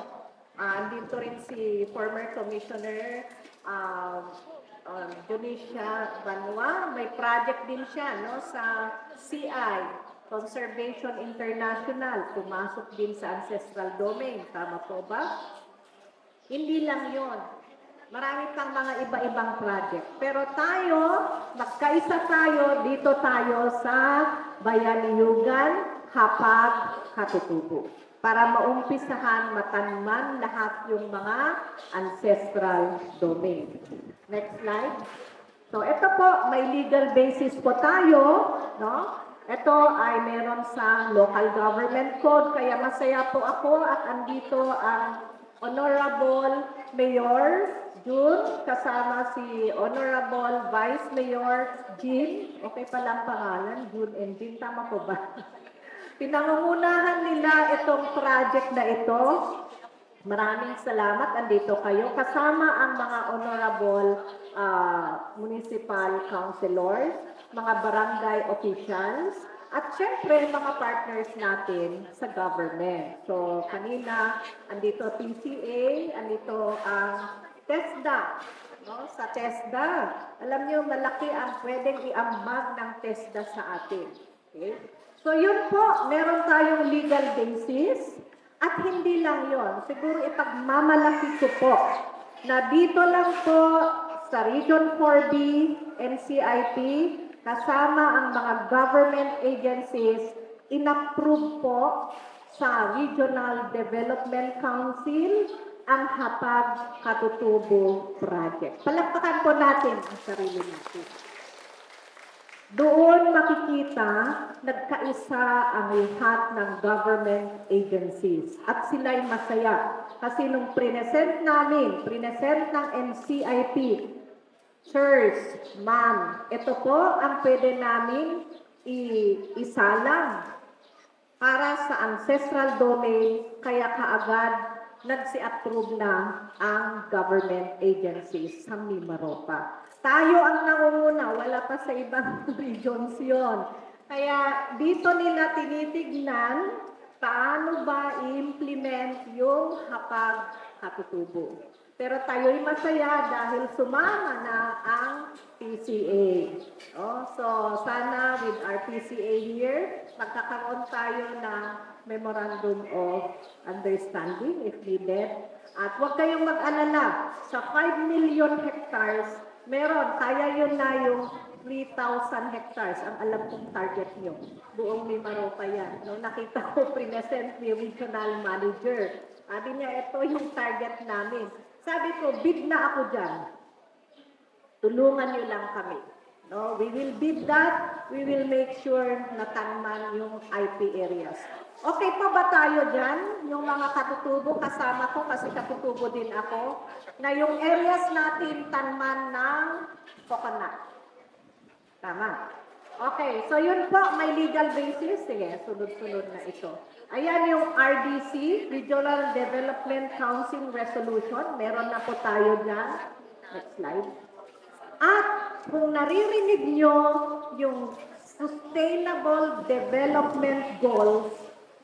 Andito rin si former Commissioner Junicia Banwa. May project din siya no, sa CI. Conservation International, pumasok din sa ancestral domain. Tama po ba? Hindi lang yon. Marami pang mga iba-ibang project. Pero tayo, magkaisa tayo, dito tayo sa Bayaniyugan, Hapag, Katutubo. Para maumpisahan, matanman lahat yung mga ancestral domain. Next slide. So, ito po, may legal basis po tayo, no? Ito ay meron sa local government code, kaya masaya po ako at andito ang Honorable Mayor June, kasama si Honorable Vice Mayor Jean. Okay palang pangalan, June and Jean, tama po ba? Pinangungunahan nila itong project na ito. Maraming salamat, andito kayo. Kasama ang mga honorable municipal councilors, mga barangay officials, at syempre mga partners natin sa government. So kanina, andito PCA, andito ang TESDA. No? Sa TESDA, alam niyo malaki ang pwedeng iambag ng TESDA sa atin. Okay? So yun po, meron tayong legal basis. At hindi lang yon, siguro ipagmamalaki ko po na dito lang po sa Region 4B, NCIP, kasama ang mga government agencies, inapprove po sa Regional Development Council ang Hapag Katutubo Project. Palakpakan po natin ang sarili natin. Doon makikita, nagkaisa ang lahat ng government agencies. At sila'y masaya. Kasi nung present ng NCIP, sirs, ma'am, ito po ang pwede namin isalang para sa ancestral domain, kaya kaagad nagsi-approve na ang government agencies sa Mimaropa. Tayo ang nangunguna, wala pa sa ibang regions yun. Kaya dito nila tinitignan paano ba i-implement yung Hapag Katutubo. Pero tayo'y masaya dahil sumama na ang PCA. Oh, so sana with our PCA here, magkakaroon tayo ng Memorandum of Understanding if needed. At huwag kayong mag-alala, sa 5 million hectares, meron, kaya yun na yung 3,000 hectares, ang alam kong target nyo. Buong Mimaropa yan. No, nakita ko, present ni Regional Manager. Sabi niya, ito yung target namin. Sabi ko, bid na ako dyan. Tulungan nyo lang kami. No, we will bid that. We will make sure na tanman yung IP areas. Okay pa ba tayo dyan? Yung mga katutubo, kasama ko kasi katutubo din ako, na yung areas natin tanman ng coconut. Tama. Okay, so yun po, may legal basis. Sige, sunod-sunod na ito. Ayan yung RDC, Regional Development Council Resolution. Meron na po tayo dyan. Next slide. At kung naririnig nyo yung Sustainable Development Goals,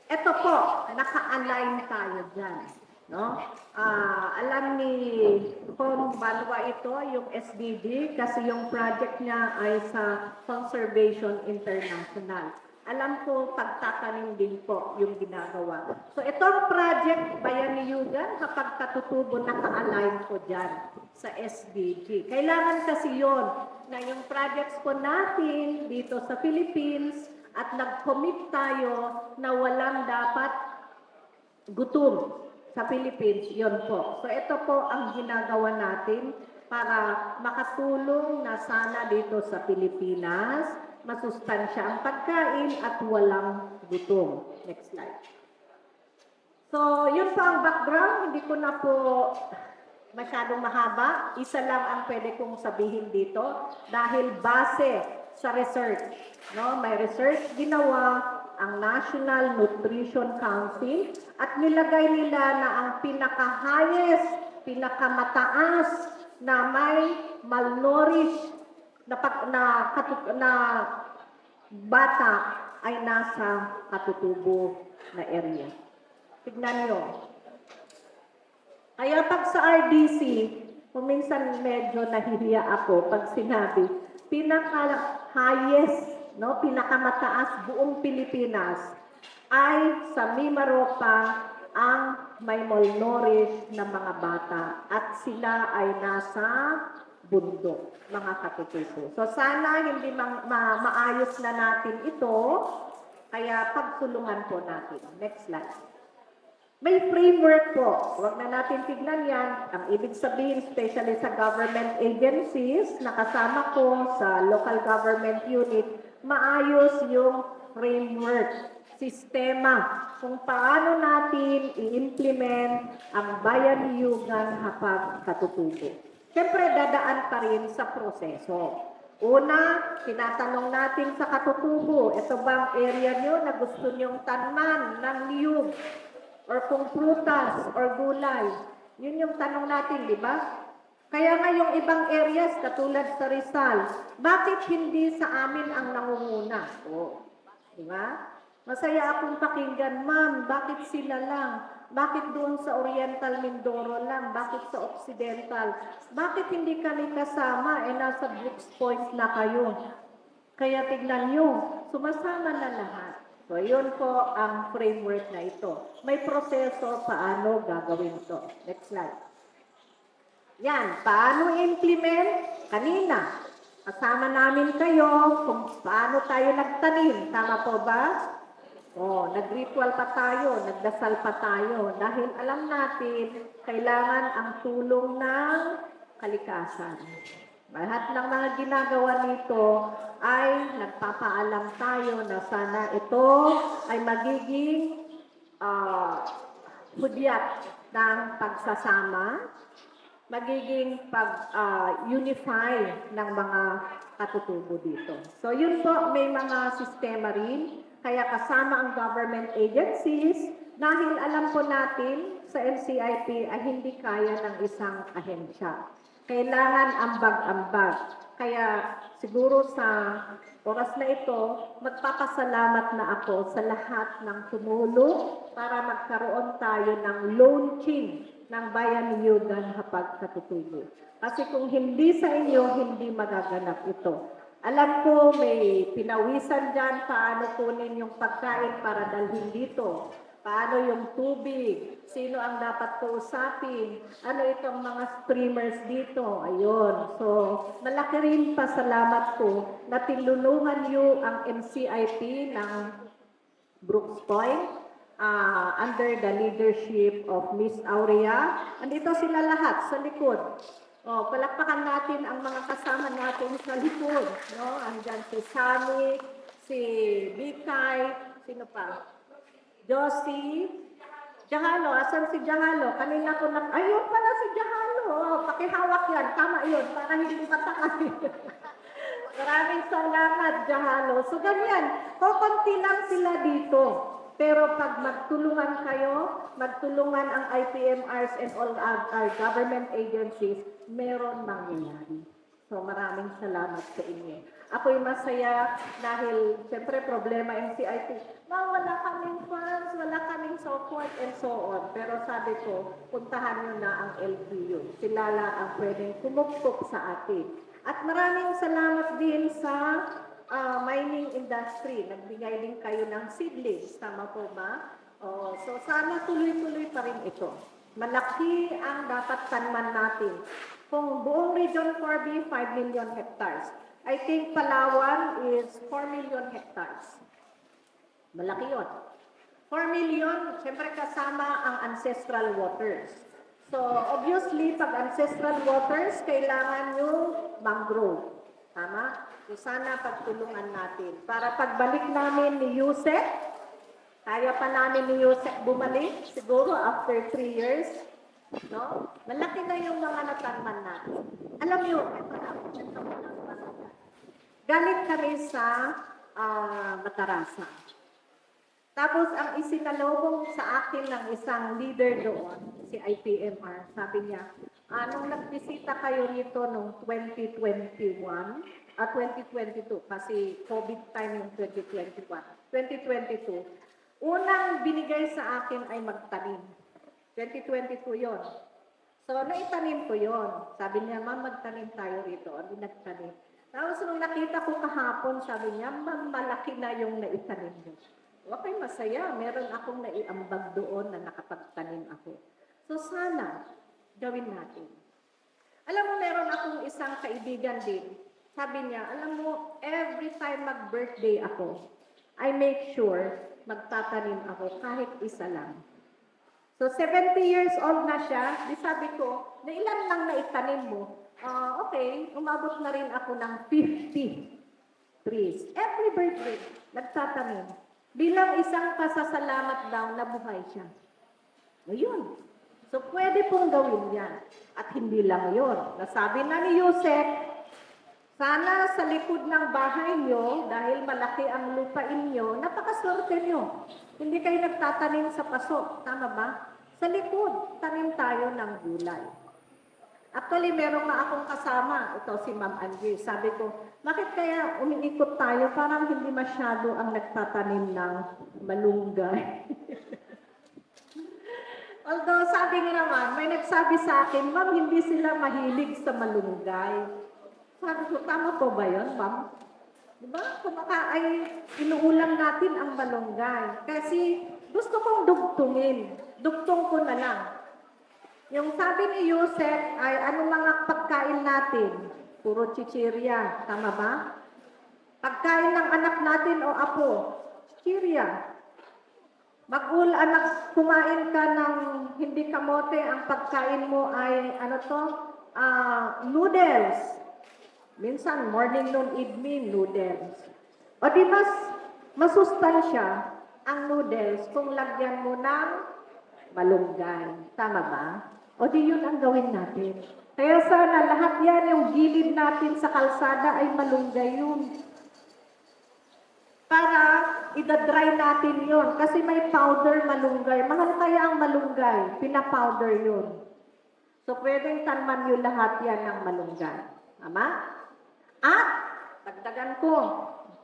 ito po, naka-align tayo dyan. No? Alam ni Kong Balwa ito, yung SDG, kasi yung project niya ay sa Conservation International. Alam ko, pagtatanim din po yung ginagawa. So itong project, Bayani Yugan, kapag katutubo, naka-align po dyan sa SDG. Kailangan kasi yon na yung projects po natin dito sa Philippines at nag-commit tayo na walang dapat gutom sa Philippines, yon po. So ito po ang ginagawa natin para makatulong na sana dito sa Pilipinas, masustansya ang pagkain at walang gutom. Next slide. So, yun po ang background. Hindi ko na po masyadong mahaba. Isa lang ang pwede kong sabihin dito dahil base sa research. No? May research ginawa ang National Nutrition Council at nilagay nila na ang pinaka-highest, pinakamataas na may malnourished na bata ay nasa katutubo na area. Tignan nyo. Kaya pag sa RDC, kuminsan medyo nahihiya ako pag sinabi, pinaka-highest, no, pinakamataas buong Pilipinas ay sa Mimaropa ang may malnourished na mga bata at sila ay nasa bundok, mga katutubo. So sana hindi maayos na natin ito, kaya pagtulungan po natin. Next slide. May framework po. Huwag na natin tignan yan. Ang ibig sabihin, especially sa government agencies, nakasama ko sa local government unit, maayos yung framework, sistema, kung paano natin i-implement ang Bayanihan Hapag Katutubo. Siyempre, dadaan pa rin sa proseso. Una, tinatanong natin sa katutubo, ito bang area nyo na gusto nyong tanman ng niyog? Or kung prutas or gulay. Yun yung tanong natin, di ba? Kaya nga yung ibang areas, katulad sa Rizal, bakit hindi sa amin ang nangunguna? O, di ba? Masaya akong pakinggan, ma'am, bakit sila lang? Bakit doon sa Oriental Mindoro lang? Bakit sa Occidental? Bakit hindi kami kasama? Nasa Brooks Point na kayo. Kaya tignan nyo, sumasama na lahat. So, yun po ang framework na ito. May proseso paano gagawin ito. Next slide. Yan, paano implement? Kanina, kasama namin kayo kung paano tayo nagtanim. Tama po ba? Oh, nag-ritual pa tayo, nagdasal pa tayo. Dahil alam natin, kailangan ang tulong ng kalikasan. Lahat ng mga ginagawa nito ay nagpapaalam tayo na sana ito ay magiging hudyat ng pagsasama, magiging pag-unify ng mga katutubo dito. So yun po, may mga sistema rin, kaya kasama ang government agencies, dahil alam po natin sa NCIP ay hindi kaya ng isang ahensya. Kailangan ambag-ambag. Kaya siguro sa oras na ito, magpapasalamat na ako sa lahat ng tumulong para magkaroon tayo ng launching ng Bayanihan Hapag Katutubo. Kasi kung hindi sa inyo, hindi magaganap ito. Alam ko may pinawisan dyan paano kunin yung pagkain para dalhin dito. Paano yung tubig? Sino ang dapat kausapin? Ano itong mga streamers dito? Ayun. So, malaki rin pasalamat ko na tinulungan niyo ang NCIP ng Brooks Point under the leadership of Miss Aurea. Andito sila lahat sa likod. Oh, palakpakan natin ang mga kasama natin sa likod. No? Andyan si Sami, si Bikay, sino pa? Josie, Jahalo, asan si Jahalo? Kanina ko na, ayun pala si Jahalo. Oh, pakihawak yan, tama yun, para hindi matakay. Maraming salamat, Jahalo. So ganyan, kukunti lang sila dito. Pero pag magtulungan kayo, magtulungan ang IPMRs and all our government agencies, meron mangyayari. So maraming salamat sa inyo. Ako'y masaya dahil siyempre problema yung CIP. Wala kaming funds, wala kaming so forth and so on. Pero sabi ko, puntahan nyo na ang LGU. Sila lang ang pwedeng kumupkop sa atin. At maraming salamat din sa mining industry. Nagbigay din kayo ng seedlings. Tama po ba? So sana tuloy-tuloy pa rin ito. Malaki ang dapat tanman natin. Kung buong Region 4B, 5 million hectares. I think Palawan is 4 million hectares. Malaki yun. 4 million, siyempre kasama ang ancestral waters. So, obviously, pag ancestral waters, kailangan yung mangrove. Tama? So, sana pagtulungan natin. Para pagbalik namin ni Yusek, kaya pa namin ni Yusek bumalik, siguro after 3 years, no? Malaki na yung mga natanman natin. Alam niyo, galit kami sa Matarasa. Tapos ang isinalubong sa akin ng isang leader doon, si IPMR, sabi niya, nung nagbisita kayo rito noong 2021, 2022, kasi COVID time yung 2021, 2022, unang binigay sa akin ay magtanim. 2022 yon. So, naitanim ko yon. Sabi niya, ma'am, magtanim tayo rito. Hindi nagtanim. Tapos, nung nakita ko kahapon, sabi niya, ma'am, malaki na yung naitanim niyo. Okay, masaya. Meron akong naiambag doon na nakapagtanim ako. So, sana, gawin natin. Alam mo, meron akong isang kaibigan din. Sabi niya, alam mo, every time mag-birthday ako, I make sure magtatanim ako kahit isa lang. So, 70 years old na siya. Di sabi ko, na ilan lang na itanim mo? Okay, umabot na rin ako ng 50 trees. Every birthday, nagtatanim. Bilang isang pasasalamat daw na buhay siya. Ayun. So, pwede pong gawin yan. At hindi lang yun. Nasabi na ni Yusek, sana sa likod ng bahay nyo, dahil malaki ang lupain nyo, napakaswerte nyo. Hindi kayo nagtatanim sa paso. Tama ba? Sa likod, tanim tayo ng gulay. Actually, meron nga akong kasama. Ito si Ma'am Angie. Sabi ko, bakit kaya umiikot tayo? Parang hindi masyado ang nagtatanim ng malunggay. Although, sabi nga naman, may nagsabi sa akin, Ma'am, hindi sila mahilig sa malunggay. Sabi ko, tama po ba yun, Ma'am? Diba? Ay inuulam natin ang malunggay. Kasi gusto kong dugtungin. Dugtong ko na lang. Yung sabi ni Yusek ay ano mga pagkain natin? Puro chichirya. Tama ba? Pagkain ng anak natin o apo, chichirya. Anak, kumain ka ng hindi kamote, ang pagkain mo ay noodles. Minsan, morning, noon, evening, noodles. O di mas masustansya ang noodles kung lagyan mo ng malunggay. Tama ba? O di yun ang gawin natin. Kaya sana lahat yan, yung gilid natin sa kalsada ay malunggay yun. Para idadry natin yun. Kasi may powder malunggay. Mahal kaya ang malunggay. Pinapowder yun. So, pwedeng tanman yun lahat yan ng malunggay. Tama? At, dagdagan ko,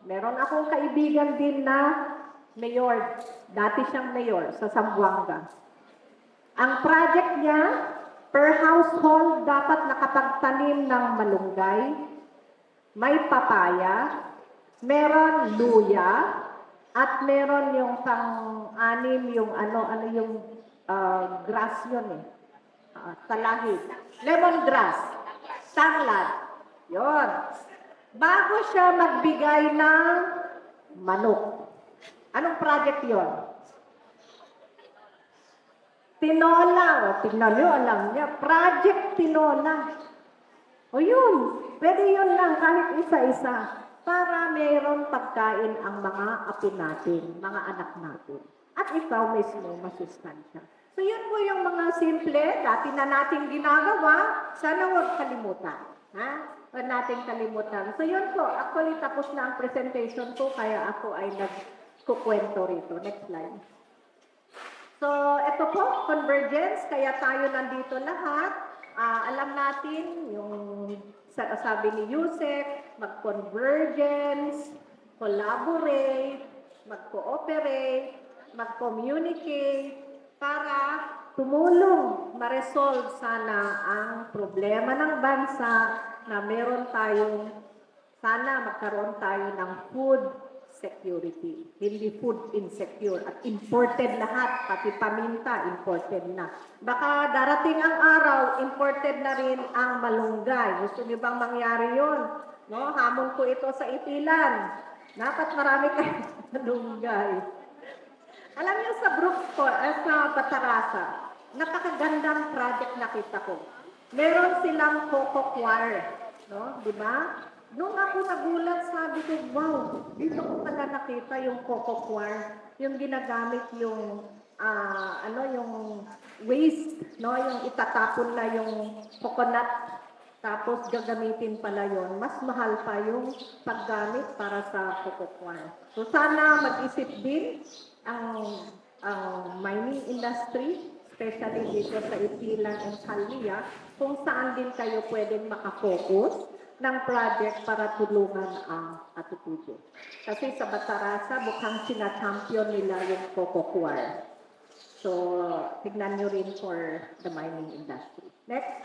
meron akong kaibigan din na mayor. Dati siyang mayor sa Zamboanga. Ang project niya, per household, dapat nakapagtanim ng malunggay, may papaya, meron luya, at meron yung pang-anim, yung grass yun eh. Talahid. Lemongrass. Tanglad. Yon. Bago siya magbigay ng manok. Anong project yon? Tinola. O, tingnan nyo, alam niya. Project Tinola. O yun. Pwede yun lang kahit isa-isa. Para mayroon pagkain ang mga apo natin, mga anak natin. At ikaw mismo masustansya. So yun po yung mga simple, dati na natin ginagawa, sana huwag kalimutan. Ha? Huwag natin kalimutan. So yun po, actually tapos na ang presentation ko, kaya ako ay kukwento rito. Next slide. So, ito po, convergence, kaya tayo nandito lahat. Alam natin yung sabi ni Yusek, mag-convergence, collaborate, mag-cooperate, mag-communicate, para tumulong ma-resolve sana ang problema ng bansa na meron tayong, sana magkaroon tayo ng food security, hindi food insecure at imported lahat, pati paminta imported na. Baka darating ang araw, imported na rin ang malunggay. Gusto niyo bang mangyari yun? No? Hamon ko ito sa Ipilan. Dapat marami kayong malunggay. Alam niyo sa Brooksport, sa Batarasa, napakagandang project nakita ko. Meron silang coco coir, no? Di ba? Nung ako nagulat, sabi ko, wow, dito ko pala nakita yung coco coir, yung ginagamit yung, yung waste, no? Yung itatapon na yung coconut, tapos gagamitin pala yon. Mas mahal pa yung paggamit para sa coco coir. So sana mag-isip din ang mining industry, especially dito sa Ipilan and Halmia, kung saan din kayo pwedeng makafocus ng project para tulungan ang katutubo. Kasi sa Batarasa, mukhang sina-champion nila yung coco coir. So, tignan nyo rin for the mining industry. Next.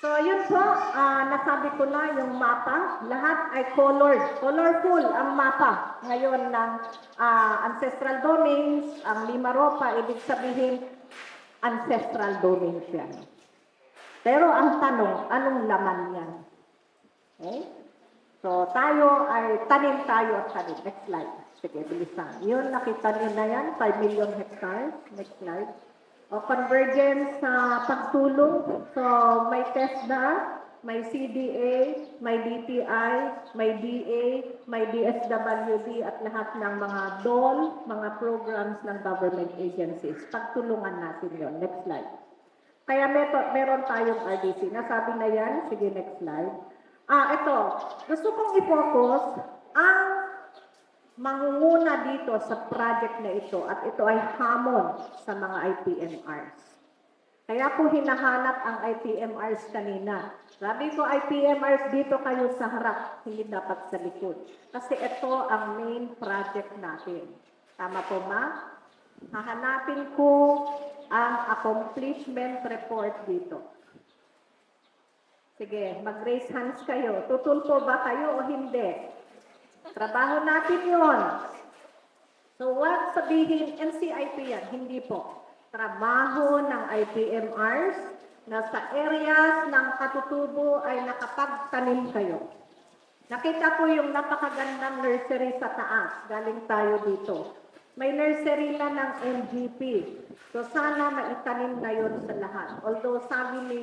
So, yun po, nasabi ko na yung mapa. Lahat ay colored. Colorful ang mapa. Ngayon ng ancestral domains, ang Limaropa, ibig sabihin ancestral domains yan. Pero ang tanong, anong laman yan? Okay? So, tayo ay tanim tayo at tanim. Next slide. Sige, bilisan. Yun, nakita niyo na yan, 5 million hectares. Next slide. O, convergence sa pagtulong. So, may TESDA, may CDA, may DTI, may DA, may DSWD at lahat ng mga DOL, mga programs ng government agencies. Pagtulungan natin yon. Next slide. Kaya meron tayong RDC. Nasabi na yan. Sige, next slide. Ito. Gusto kong i-focus ang mangunguna dito sa project na ito at ito ay hamon sa mga IPMRs. Kaya po hinahanap ang IPMRs kanina. Sabi ko, IPMRs dito kayo sa harap, hindi dapat sa likod. Kasi ito ang main project natin. Tama po ma? Hahanapin ko ang accomplishment report dito. Sige, mag-raise hands kayo. Tutulpo ba kayo o hindi? Trabaho natin yun. So, what sabihin, NCIP yan? Hindi po. Trabaho ng IPMRs na sa areas ng katutubo ay nakapagtanim kayo. Nakita ko yung napakagandang nursery sa taas. Galing tayo dito. May nursery na ng NGP. So, sana maitanim na yun sa lahat. Although, sabi ni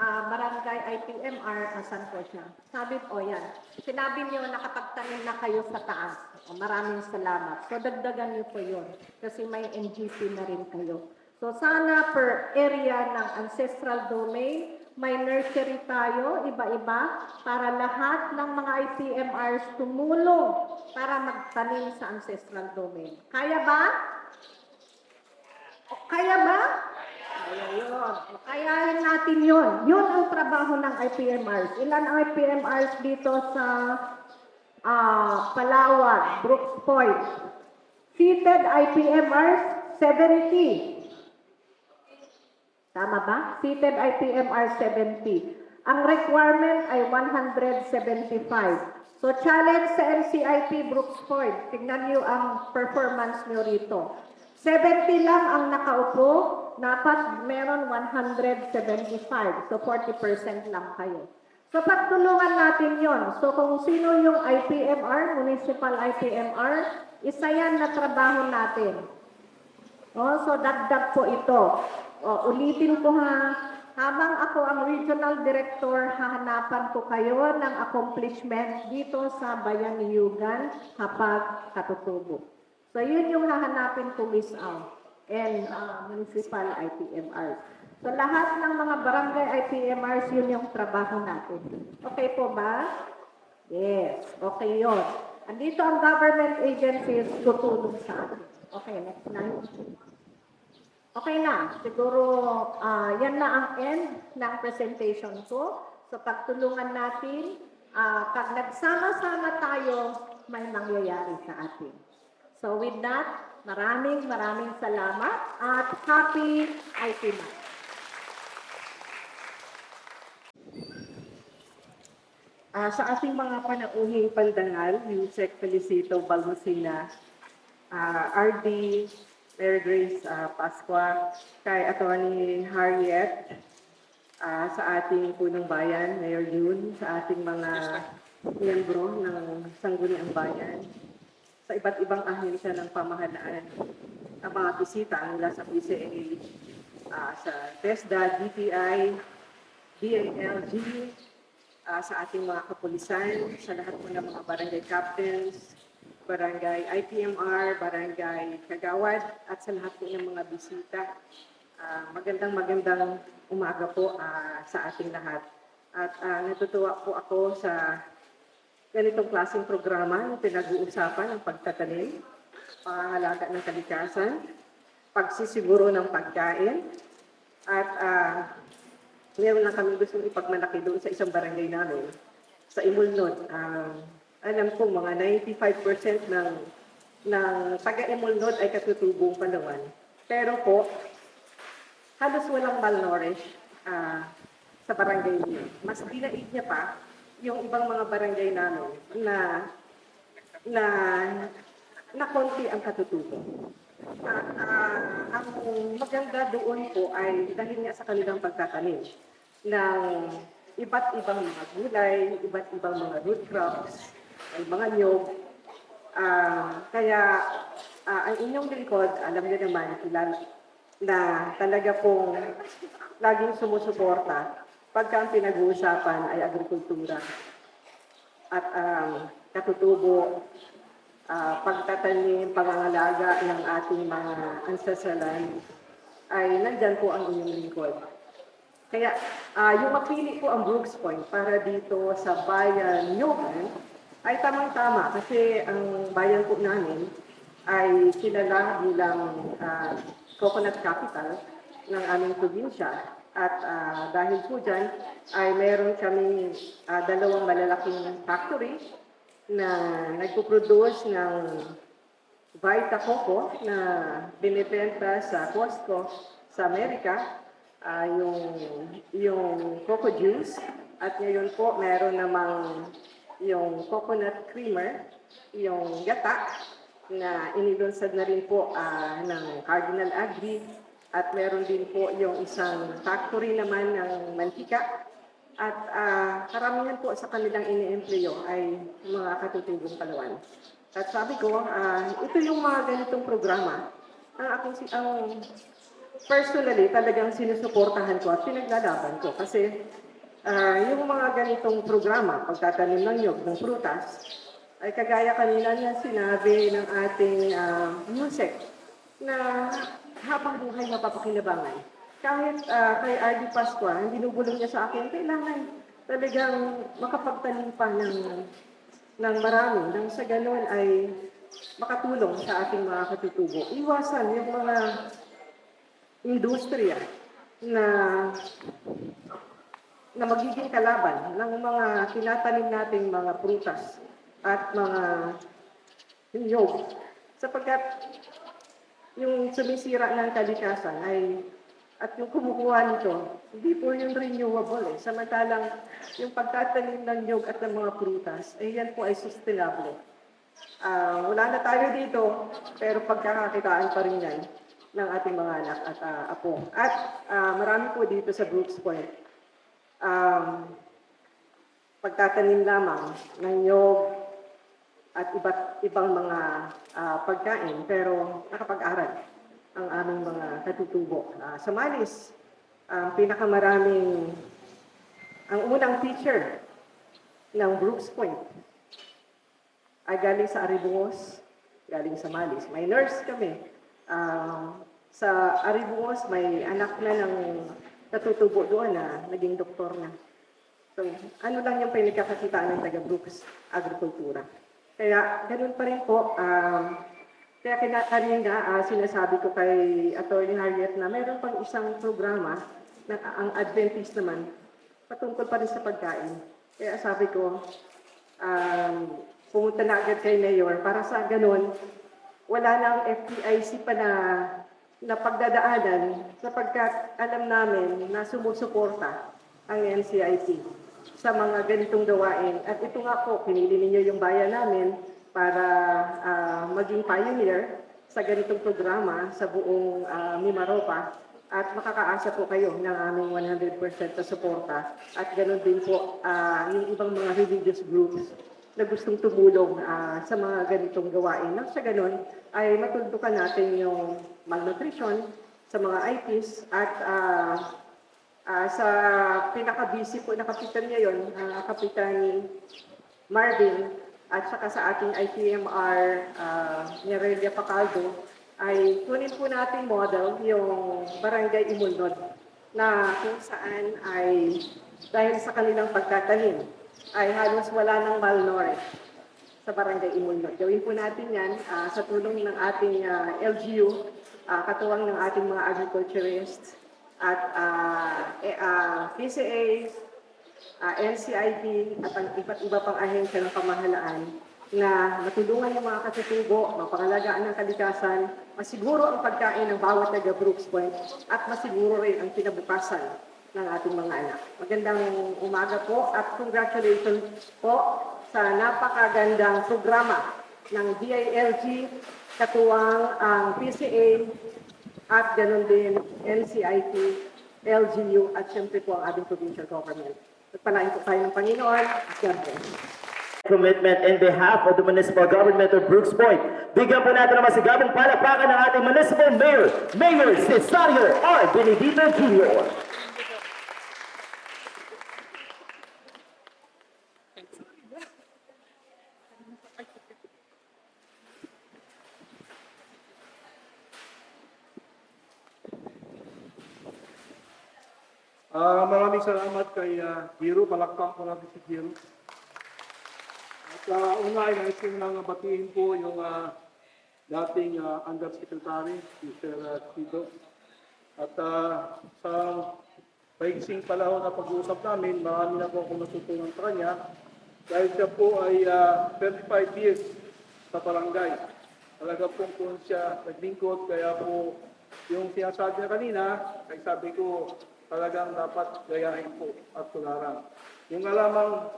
Barangay IPMR, asan po siya? Sabi po, yan. Sinabi niyo nakapagtanim na kayo sa taas. Maraming salamat. So, dagdagan niyo po yun. Kasi may NGP na rin kayo. So, sana per area ng ancestral domain, may nursery tayo, iba-iba, para lahat ng mga IPMRs tumulong para magtanim sa ancestral domain. Kaya ba? Kaya ba? Ayun. Kayahin natin yun. Yun ang trabaho ng IPMRs. Ilan ang IPMRs dito sa Palawan, Brooks Point? Seated IPMRs, 70. Tama ba? Seated IPMR 70. Ang requirement ay 175. So, challenge sa NCIP Brooks Point. Tignan niyo ang performance niyo rito. 70 lang ang nakaupo, dapat meron 175. So, 40% lang kayo. So, pagtulungan natin yon. So, kung sino yung IPMR, Municipal IPMR, isa yan na trabaho natin. So, dagdag po ito. Ulitin ko ha, habang ako ang Regional Director, hahanapan ko kayo ng accomplishment dito sa Bayan ni Yugan, Hapag, Katutubo. So, yun yung hahanapin ko, Miss Ang, and Municipal IPMRs. So, lahat ng mga barangay IPMRs, yun yung trabaho natin. Okay po ba? Yes, okay yun. andito ang government agencies tutulong sa atin. Okay, next na. Okay na, siguro yan na ang end ng presentation ko. So pagtulungan natin, pag nagsama-sama tayo, may mangyayari sa atin. So with that, maraming salamat at happy IT Month. Sa ating mga panauhing pandangal, Yusek Felicito Balmosina, RD, Mary Grace Pasqua, kay Atty. Harriet, sa ating punong bayan, Mayor June, sa ating mga miyembro ng Sangguniang Bayan, sa iba't ibang ahensya ng pamahalaan, ang mga bisita mula sa PCA, sa TESDA, DTI, DALG, sa ating mga kapulisan, sa lahat po ng mga barangay captains, barangay IPMR, barangay Kagawad, at sa lahat po ng mga bisita. Magandang umaga po sa ating lahat. At natutuwa po ako sa ganitong klaseng programa, yung pinag-uusapan ng pagtatanim, pangangalaga ng kalikasan, pagsisiguro ng pagkain, at meron lang kami gusto ipagmalaki doon sa isang barangay namin, sa Imulnod. Alam ko mga 95% ng taga-Imulnod ay katutubong Palawan. Pero po, halos walang malnourished sa barangay niyo. Mas dinaig niya pa yung ibang mga barangay namin na konti ang katutubo. Ang maganda doon po ay dahil nga sa kanilang pagtatanim ng iba't ibang mga gulay, iba't ibang mga root crops, ay mga nyog. Kaya ang inyong lingkod, alam niyo naman, na talaga pong laging sumusuporta pagka ang pinag-uusapan ay agrikultura at katutubo, pagtatanim, pangangalaga ng ating mga ancestral land, ay nandyan po ang inyong lingkod. Kaya yung mapili po ang Brooks Point para dito sa bayan Nyogan ay tamang-tama kasi ang bayan po namin ay kilala bilang coconut capital ng aming probinsya. At dahil po dyan ay meron kami dalawang malalaking factory na nagpo-produce ng Vita Coco na binibenta sa Costco sa Amerika, yung coco juice, at ngayon po meron namang yung coconut creamer, yung gata na inilunsad na rin po ng Cardinal Agri, at meron din po yung isang factory naman ng mantika. At karamihan po sa kanilang ini-employo ay mga katutubong Palawan. At sabi ko, ito yung mga ganitong programa ang personally talagang sinusuportahan ko at pinaglalaban ko. Kasi yung mga ganitong programa, pagtatanim ng nyog, ng prutas, ay kagaya kanina niya sinabi ng ating Yusek na habang buhay mapapakinabangan. Kahit kay R.D. Pasqua, ang binubulong niya sa akin, kailangan talagang makapagtanim pa ng marami. Nang sa ganun ay makatulong sa ating mga katutubo. Iwasan yung mga industriya na magiging kalaban ng mga tinatanim nating mga prutas at mga nyog. Sapagkat yung sumisira ng kalikasan ay at yung kumukuha nito, hindi po yung renewable. Samantalang yung pagtatanim ng nyog at ng mga prutas, yan po ay sustainable. Wala na tayo dito, pero pagkakakitaan pa rin yan ng ating mga anak at apo. At marami po dito sa Brooks Point. Pagtatanim lamang ng nyog at iba't ibang mga pagkain, pero nakapag-aral ang aming mga katutubo. Sa Malis, ang unang teacher ng Brooks Point ay galing sa Aribungos, galing sa Malis. May nurse kami. Sa Aribungos, may anak na ng katutubo doon na naging doktor na. So, ano lang yung pinagkakakitaan ng taga-Brooks, agrikultura. Kaya ganun pa rin po. Kaya kanina sinasabi ko kay Attorney Harriet na meron pang isang programa na ang Adventist naman patungkol pa rin sa pagkain. Kaya sabi ko, pumunta na agad kay Mayor para sa ganun, wala nang FDIC pa na pagdadaanan sapagkat alam namin na sumusuporta ang NCIP sa mga ganitong gawain. At ito nga po, pinili ninyo yung bayan namin para maging pioneer sa ganitong programa sa buong Mimaropa. At makakaasa po kayo ng aming 100% na suporta. At ganoon din po yung ibang mga religious groups na gustong tumulong sa mga ganitong gawain. Nang sa ganun ay matuldukan natin yung malnutrition sa mga IPs at sa pinaka-busy po na kapitan ngayon, Kapitan Marvin, at saka sa ating IPMR, Nerelia Pacaldo, ay kunin po natin model yung Barangay Imulnod na kung saan ay dahil sa kanilang pagtatanim ay halos wala ng malnourished sa Barangay Imulnod. Gawin po natin yan sa tulong ng ating LGU, katuwang ng ating mga agriculturists at PCA, NCIP at ang iba't iba pang ahensya ng pamahalaan na matulungan yung mga katutubo, mapangalagaan ng kalikasan, masiguro ang pagkain ng bawat taga Brooks Point at masiguro rin ang kinabukasan ng ating mga anak. Magandang umaga po at congratulations po sa napakagandang programa ng DILG, katuwang ang PCA at ganun din NCIP, LGU at siyempre po ang ating provincial government. Pagpalain po tayo ng Panginoon. God bless. Commitment in behalf of the municipal government of Brooks Point. Bigyan po natin ng masigabong palakpakan ng ating municipal mayor, Mayor Cesario R. Benedito Jr. Maraming salamat kay Giro. Palakpak ko natin si Giro. At una ay nais ko lang batiin po yung dating Undersecretary, Mr. Tito. At sa paigsing panahon na pag-uusap namin, marami na po akong natutunan sa kanya dahil siya po ay 35 years sa barangay. Talaga po kung siya naglingkod, kaya po yung sinasabi niya kanina, ay sabi ko, talagang dapat gayahin po at tularan. Yung alamang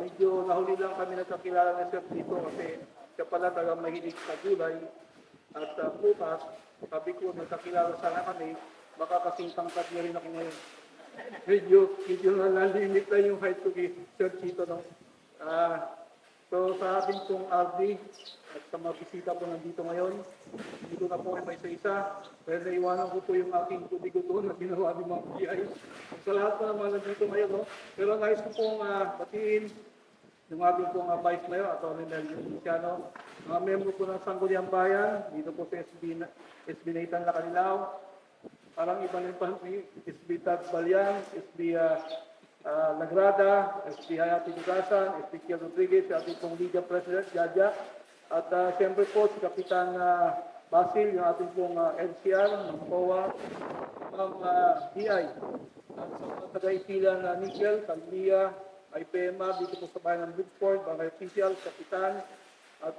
medyo nahuli lang kami nagkakilala na Sir Tito kasi siya pala talagang mahilig sa gulay at putas. Sabi ko, nagkakilala sana kami, baka kasing tangkad niya rin ako ngayon. Medyo nalalimit na yung height ko kay Sir Tito. No? So sa ating pong RD at sa mga bisita po nandito ngayon, hindi ko na po ay may isa-isa. Pero naiwanan ko po yung aking kubigoto na ginawa ng mga PI. Sa lahat po naman nandito ngayon, no? Pero nais ko pong batiin yung ating pong Vice Mayor, Atty. Melvin Luciano, mga membro po ng Sangguniang Bayan, dito po sa SB Nathan Lacanilao, parang iba rin pa SB Tag Balyan, SB Lagrada, SB Hayati Dugasan, SB Kiel Rodriguez, ating pong Liga President, Jaja, at siyempre po si Kapitan Basil, yung ating pong NCR, ng POA, ng DI, at sa mga taga-ipilan na Nickel, Calvia, IPMA, dito po sa bayan ng Bridgeport, Barangay Official, Kapitan, at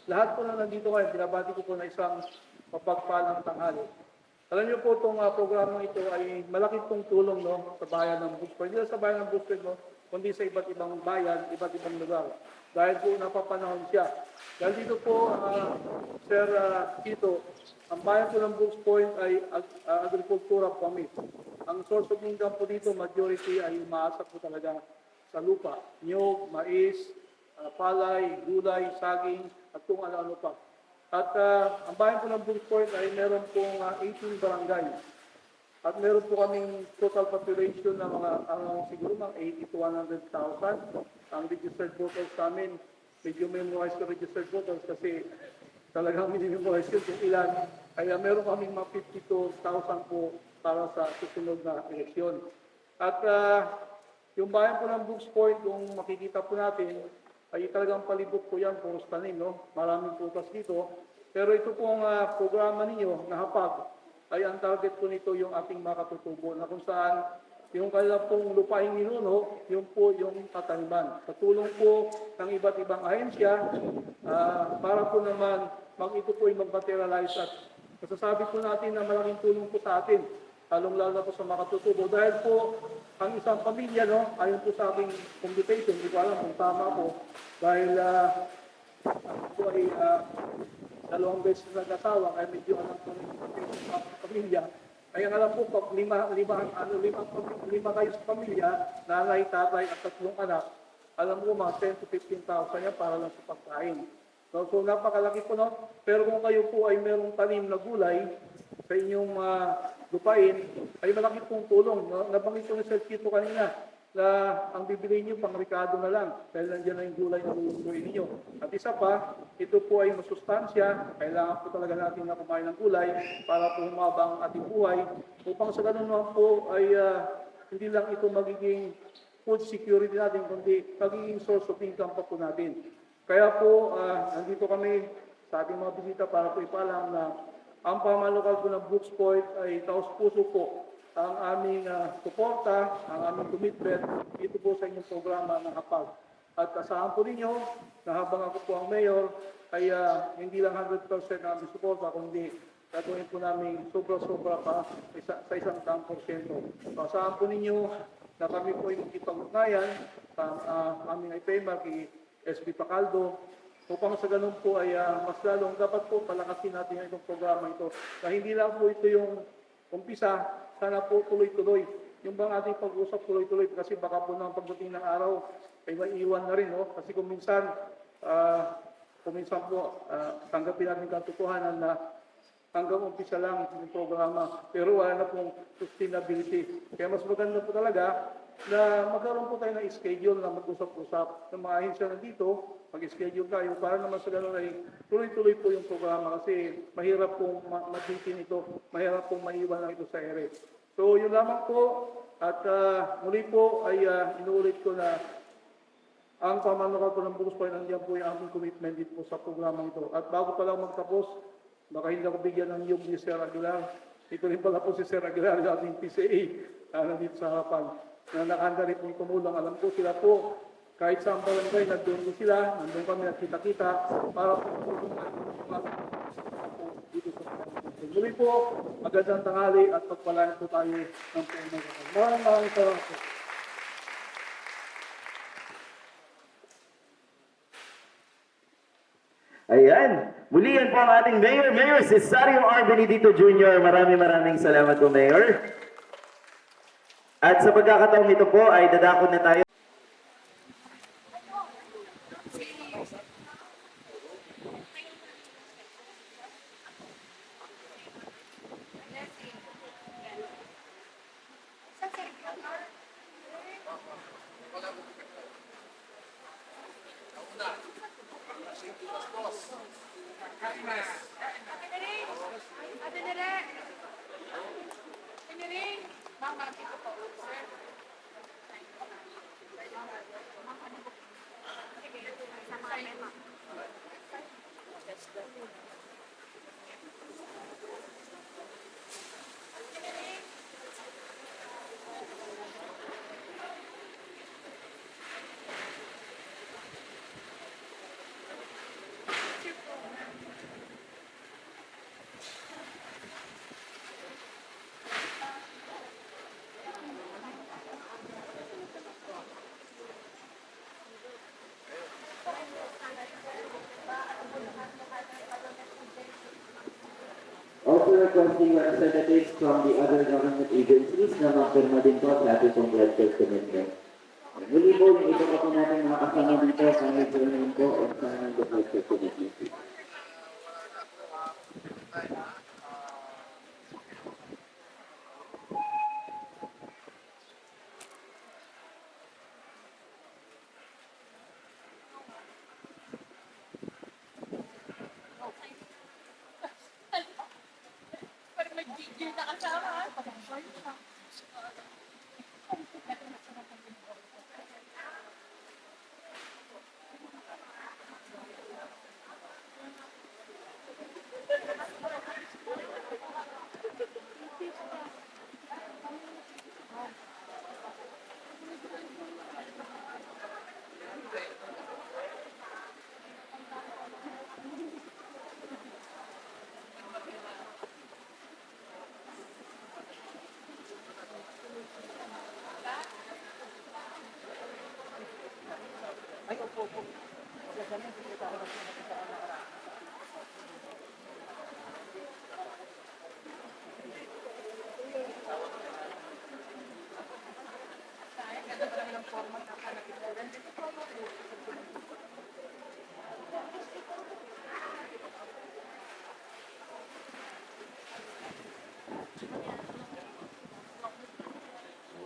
lahat po na nandito ngayon, binabati ko po na isang mapagpalang tanghali. Alam niyo po itong programang ito ay malaki pong tulong no, sa bayan ng Bridgeport. Hindi lang sa bayan ng Bridgeport, no, kundi sa iba't ibang bayan, iba't ibang lugar. Dahil po napapanahon siya. Dahil dito po, Sir Tito, ang bayan po ng Brooks Point ay agrikultura pamit. Ang source of income po dito, majority ay umaasa po talaga sa lupa. Niyog, mais, palay, gulay, saging, at kung ano-ano pa. At ang bayan po ng Brooks Point ay meron pong 18 barangay. At meron po kaming total population na mga siguro mga 80 to 100,000. Ang registered voters namin, medyo memorize ko registered voters kasi talagang minimemorize ko kung ilan. Kaya meron kaming mga 52,000 po para sa susunod na eleksyon. At yung bayan po ng Brooks Point, kung makikita po natin, ay talagang palibot po yan, puro tanim, no? Maraming putas dito. Pero ito pong programa ninyo na hapag, ay ang target po nito yung ating mga katutubo na kung saan yung kanilang pong lupaing ninuno, yun po yung tataniman. Sa tulong po ng iba't ibang ahensya, para po naman ito po ay mag-materialize at masasabi po natin na malaking tulong po sa atin, lalong-lalo na po sa mga katutubo. Dahil po, ang isang pamilya, no, ayon po sa aking computation, hindi ko alam kung tama po, dahil ako po ay dalawang beses nag-asawa, kaya medyo alam ko rin sa pamilya. Kaya alam po, pag lima kayo sa pamilya, nanay, tatay, at 3 anak, alam mo, mga 10 to 15,000 yan para lang sa pagkain. So napakalaki po, no? Pero kung kayo po ay merong tanim na gulay sa inyong lupain, ay malaki pong tulong. No? Nabanggit ko ni Sir Kito kanina na ang bibili niyo pang Ricardo na lang dahil nandiyan na yung gulay na lulutuin niyo. At isa pa, ito po ay masustansya, kailangan po talaga natin na kumain ng gulay para po humaba ang ating buhay. Upang sa ganun naman po ay hindi lang ito magiging food security natin, kundi magiging source of income pa po natin. Kaya po, nandito kami sa ating mga bisita para po ipalam na ang pamamalukal po ng Brooks Point ay taos-puso po ang aming suporta, ang aming commitment dito po sa inyong programa ng HAPAG. At asahan po ninyo na habang ako po ang mayor, ay hindi lang 100% ang aming suporta, kundi gagawin po namin sobra-sobra pa sa 100%. So, asahan po ninyo na kami po ay magkipag-ugnayan sa aming IPMA kay SB Pacaldo, upang sa ganun po ay mas lalong dapat po palakasin natin itong programa ito. Na hindi lang po ito yung umpisa, sana po tuloy-tuloy. Yung bang ating pag-usap tuloy-tuloy kasi baka po ng pagdating ng araw ay maiiwan na rin, no? Kasi kung minsan po tanggapin natin katotohanan na hanggang umpisa lang yung programa, pero wala na pong sustainability. Kaya mas maganda po talaga na magkaroon po tayo ng schedule na mag-usap-usap ng mga ahensya na dito, mag-schedule tayo para naman sa ganun ay tuloy-tuloy po yung programa kasi mahirap pong mabitin ito, mahirap pong maiwan lang ito sa ere. So yun lamang po at muli po ay inuulit ko na ang pamanukan po ng Brooks Point, nandiyan po yung aming commitment dito po sa programang ito. At bago pa lang magtapos, baka hindi ako bigyan ng niyog ni Sir Aguilar. Ito rin pala po si Sir Aguilar, yung ating PCA, nandito sa harapan. Na nakahanda rin pong tumulong. Alam ko sila po, kahit sa barangay, nandun din sila, nandun kami nagkita-kita, para po dito sa barangay. Muli po, magandang tanghali at pagpalain po tayo ng pangalaman. Maraming salamat po. Ayan, muli yan po ang ating Mayor Cesario R. Benedito Jr. Maraming salamat po, Mayor. At sa pagkakataong ito po ay dadakot na tayo. Also requesting representatives from the other government agencies na mapirma din po sa ating pong blood test commitment. Muli po, yung iba pa po natin mga kasama dito, kami po rin po at sa blood test commitment.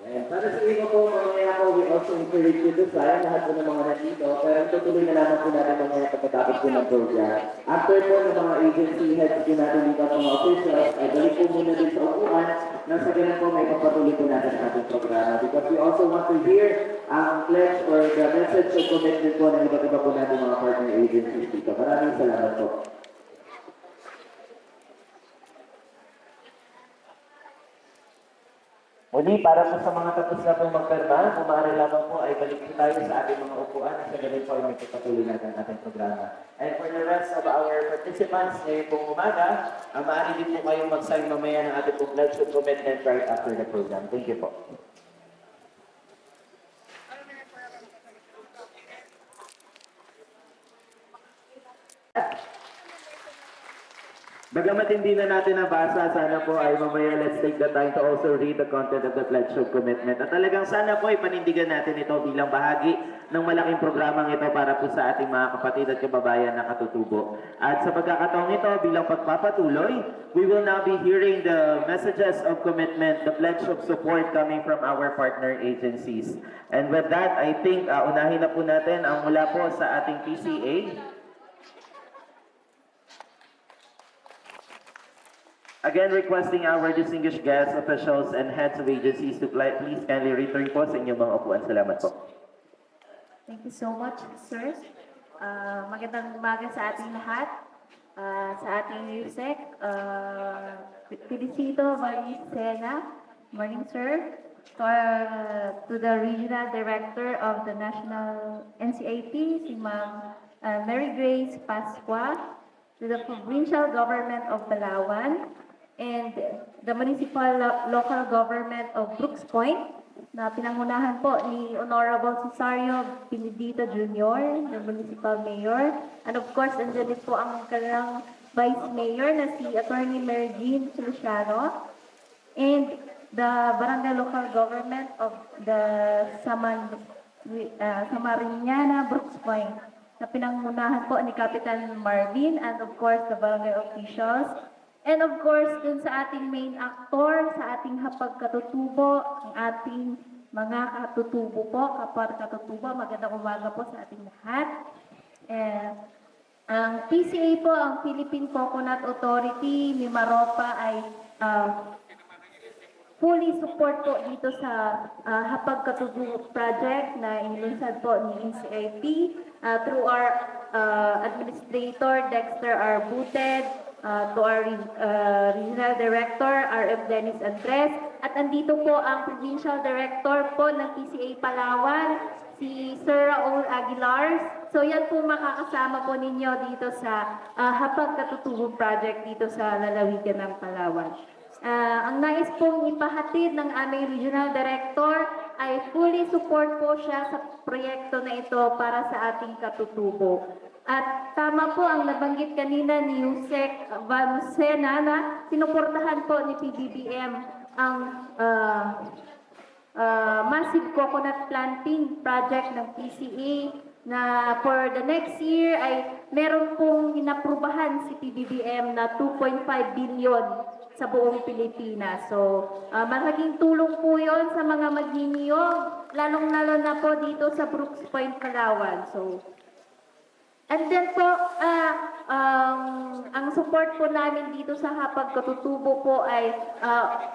Ayan. Para sa inyo po, mamaya po, we also encourage you to sign lahat po ng mga nandito. Pero tutuloy na lamang po natin mamaya pagkatapos po ng program. After po ng mga agency heads po natin dito at mga officials, ay balik po muna din sa upuan nang sa ganun po may papatuloy po natin ang ating programa. Because we also want to hear ang pledge or the message of commitment po ng iba't iba po natin mga partner agencies dito. Maraming salamat po. Muli, para po sa mga tapos na pong magperma, kung maaari lamang po ay balik po tayo sa ating mga upuan at sa ganun po ay may pagpatuloy natin ang ating programa. And for the rest of our participants ngayon pong umaga, maaari din po kayong mag-sign mamaya ng ating pong pledge of commitment right after the program. Thank you po. Bagamat hindi na natin nabasa, sana po ay mamaya let's take the time to also read the content of the Pledge of Commitment. At talagang sana po ay panindigan natin ito bilang bahagi ng malaking programang ito para po sa ating mga kapatid at kababayan na katutubo. At sa pagkakataong ito, bilang pagpapatuloy, we will now be hearing the messages of commitment, the pledge of support coming from our partner agencies. And with that, I think unahin na po natin ang mula po sa ating PCA. Again, requesting our distinguished guests, officials, and heads of agencies to please kindly return po sa inyong mga upuan. Salamat po. Thank you so much, sir. Magandang umaga sa ating lahat. Sa ating USEC, Felicito Valicena. Morning, sir. To the Regional Director of the National NCAP, si Ma'am Mary Grace Pascua. To the Provincial Government of Palawan and the Municipal Local Government of Brooks Point na pinangunahan po ni Honorable Cesario Benedito Jr., the Municipal Mayor. And of course, andyan din po ang kanilang Vice Mayor na si Attorney Mary Jean Feliciano and the Barangay Local Government of the Samariñana Brooks Point na pinangunahan po ni Kapitan Marvin and of course the barangay officials. And of course, dun sa ating main actor, sa ating hapagkatutubo, ang ating mga katutubo po, kapar katutubo, magandang umaga po sa ating lahat. Ang PCA po, ang Philippine Coconut Authority, Mimaropa ay fully support po dito sa hapagkatutubo project na inilunsad po ni NCIP through our Administrator Dexter R. Buted, to our Regional Director, R.M. Dennis Andres, at andito po ang Provincial Director po ng PCA Palawan, si Sir Raul Aguilar. So yan po makakasama po ninyo dito sa Hapagkatutubo Project dito sa lalawigan ng Palawan. Ang nais pong ipahatid ng aming Regional Director ay fully support po siya sa proyekto na ito para sa ating katutubo. At tama po ang nabanggit kanina ni Yusek Valmusena na sinuportahan po ni PBBM ang massive coconut planting project ng PCA na for the next year ay meron pong inaprubahan si PBBM na 2.5 billion sa buong Pilipinas. So, malaking tulong po yon sa mga magniniyog, lalong-lalo na po dito sa Brooks Point, Palawan. So, and then po, ang support po namin dito sa Hapagkatutubo po ay,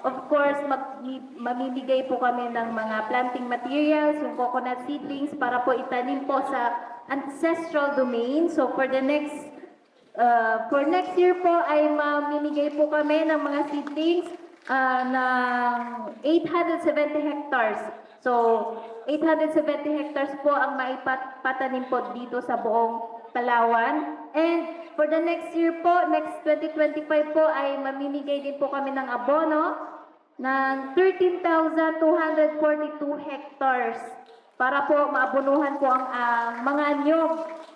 of course, mamimigay po kami ng mga planting materials, yung coconut seedlings, para po itanim po sa ancestral domain. So, for next year po ay mamimigay po kami ng mga seedlings ng 870 hectares. So, 870 hectares po ang maipatanim po dito sa buong Palawan. And for the next year po, next 2025 po, ay mamimigay din po kami ng abono ng 13,242 hectares para po maabunuhan po ang mga anyog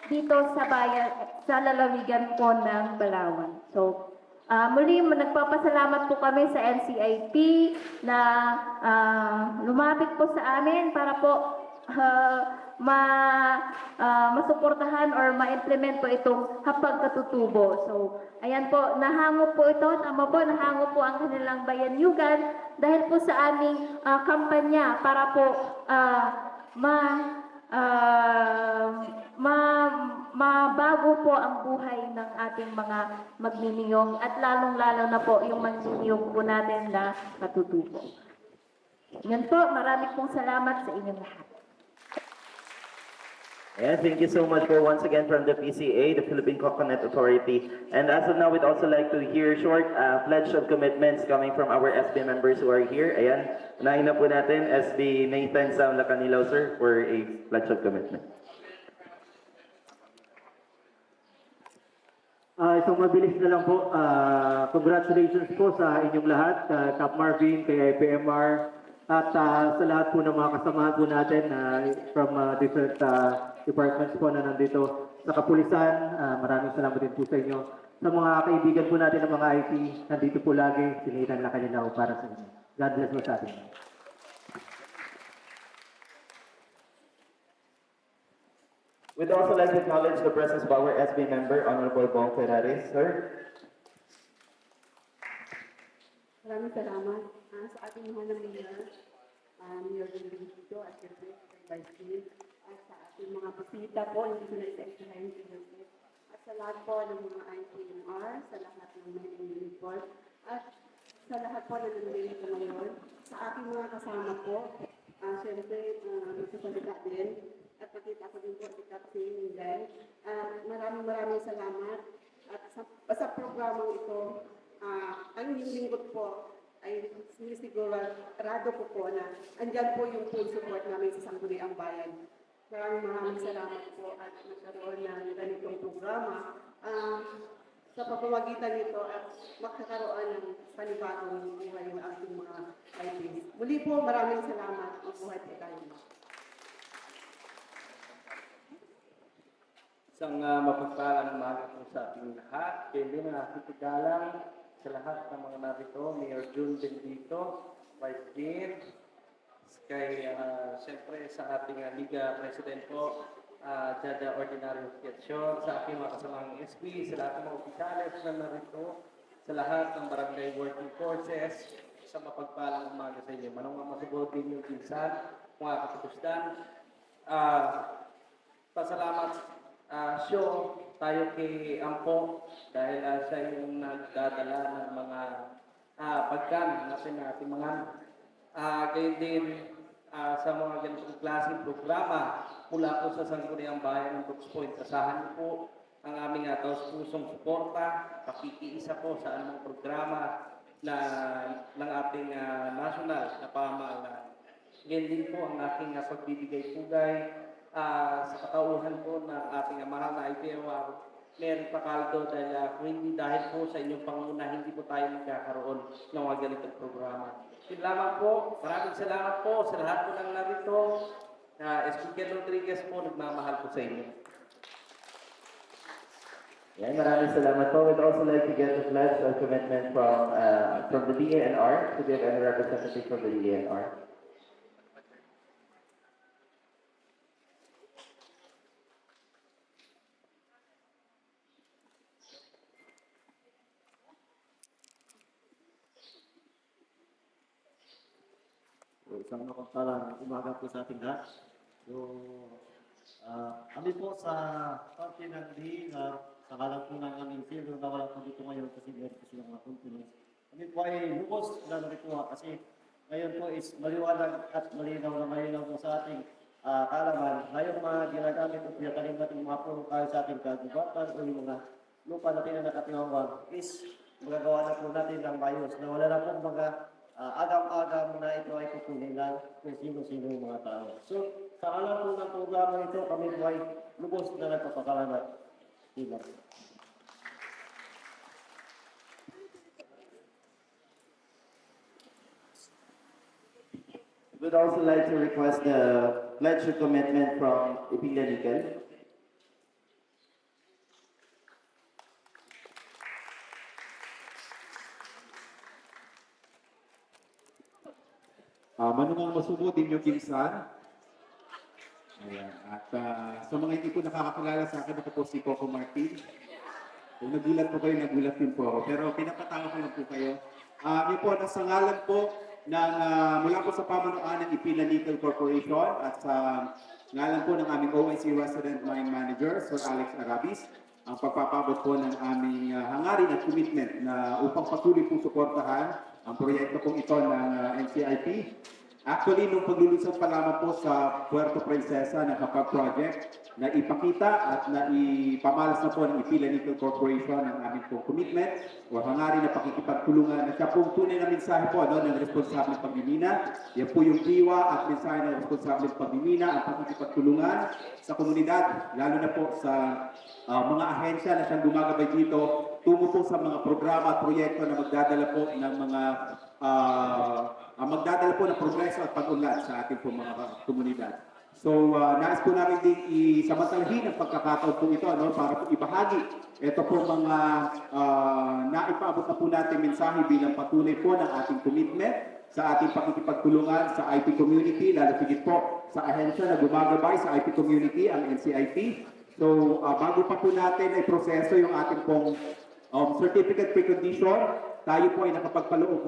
dito sa bayan, sa lalawigan po ng Balawan. So, muli, nagpapasalamat po kami sa NCIP na lumapit po sa amin para po masuportahan or ma-implement po itong hapag katutubo. So, ayan po, nahango po ito, tama po, nahango po ang kanilang bayaniugan dahil po sa aming kampanya para po mabago po ang buhay ng ating mga magniniyong at lalong-lalo na po yung magniniyong po natin na katutubo. Yan po, marami pong salamat sa inyong lahat. Yeah, thank you so much for once again from the PCA, the Philippine Coconut Authority. And as of now, we'd also like to hear short pledge of commitments coming from our SB members who are here. Ayan, unahin na po natin SB Nathan Sam Lacanilaw, sir, for a pledge of commitment. Isang mabilis na lang po. Congratulations po sa inyong lahat, Cap Marvin, kay IPMR, at sa lahat po ng mga kasamahan po natin from different departments po na nandito. Sa Kapulisan, maraming salamat din po sa inyo. Sa mga kaibigan po natin ng mga IT, nandito po lagi, sinitan na kanila para sa inyo. God bless po sa atin. We'd also like to acknowledge the presence of our SB member, Honorable Bong Ferraris, sir. Maraming salamat sa ating mga Mayor, Mayor Benedicto at siyempre kay Vice Mayor, at sa ating mga bisita po, hindi ko na-explain at sa lahat po ng mga IPMR, sa lahat ng men in uniform, at sa lahat po na nandito ngayon, sa ating mga kasama po, siyempre magsasalita din, at pakita ko din po si Captain Miguel. Maraming salamat at sa programang ito, ang inyong lingkod po ay sinisigurado ko po na andyan po yung full support namin sa Sangguniang Bayan. Maraming salamat po at nagkaroon ng ganitong programa sa pamamagitan nito at magkakaroon ng panibagong buhay ng ating mga IPs. Muli po, maraming salamat. Mabuhay po tayo. Isang mapagpalang umaga po sa ating lahat. Kaya din nakikigalang sa lahat ng mga narito, Mayor June Benedicto, Vice Mayor, kay siyempre sa ating Liga President po, Jada Ordinario Fiacion, sa aking mga kasamang SB, sa lahat ng mga opisyalis na narito, sa lahat ng barangay working forces, sa mapagpalang umaga sa inyo. Manong masubod din yung pinsan, mga kapatusdan. Pasalamat show tayo kay Ampo dahil siya yung nagdadala ng mga pagkan natin mga gayon din sa mga ganitong klaseng programa mula po sa Sangguniang Bayan ng Brooks Point. Asahan niyo po ang aming taus-pusong suporta, pakikiisa po sa anumang programa ng ating national na pamahalaan. Ngayon din po ang aking pagbibigay-pugay sa katauhan po ng ating mahal na IPMR, Mary Pacaldo, dahil po sa inyong panguna, hindi po tayo magkakaroon ng mga ganitong programa. Yun lamang po, maraming salamat po sa lahat po ng narito. Speaker Rodriguez po, nagmamahal po sa inyo. Yeah, maraming salamat po. We'd also like to get the pledge of commitment from the DANR. Do we have any representative from the DANR? Isang mapagpalang umaga po sa ating lahat. So, kami po sa parte ng DI na sakalang po ng aming field na wala po dito ngayon kasi meron po silang mga components. Kami po ay lubos na narituwa kasi ngayon po is maliwanag at malinaw po sa ating kaalaman na yung mga ginagamit o pinatalim natin mga purukal sa ating kagubatan o yung mga lupa natin na nakatingawag is magagawa na po natin ng mayos na wala na po mga agam-agam na ito ay kukunin lang kung sino-sino yung mga tao. So, sa alam po ng programa ito, kami po ay lubos na nagpapakalamat. Diba? We'd also like to request the pledge of commitment from Ipila Nickel. Manungang masubo din yung Gimsan. Ayan. At sa mga hindi po nakakakilala sa akin, ako po si Coco Martin. Kung nagulat po kayo, nagulat din po ako. Pero pinapatawa ko lang po kayo. Yun po, nasa ngalan po ng, mula po sa pamunuan ng Ipila Nickel Corporation at sa ngalan po ng aming OIC Resident Mine Manager, Sir Alex Arabis, ang pagpapabot po ng aming hangarin at commitment na upang patuloy po suportahan ang proyekto pong ito ng NCIP. Actually, nung paglulunsad pa lamang po sa Puerto Princesa ng Hapag Project, na ipakita at na ipamalas na po ng Ipila Nickel Corporation ang aming pong commitment o hangarin na pakikipagtulungan na siya pong tunay na mensahe po ng responsableng pagmimina. Yan po yung diwa at mensahe ng responsableng pagmimina, ang pakikipagtulungan sa komunidad, lalo na po sa mga ahensya na siyang gumagabay dito, tungo po sa mga programa at proyekto na magdadala po ng mga magdadala po ng progreso at pag-unlad sa ating po mga komunidad. So, nais po namin din isamantalahin ang pagkakataon po ito para po ibahagi ito po mga naipaabot na po natin mensahe bilang patunay po ng ating commitment sa ating pakikipagtulungan sa IP community, lalo higit po sa ahensya na gumagabay sa IP community, ang NCIP. So, bago pa po natin ay proseso yung ating pong certificate precondition, tayo po ay nakapagkaloob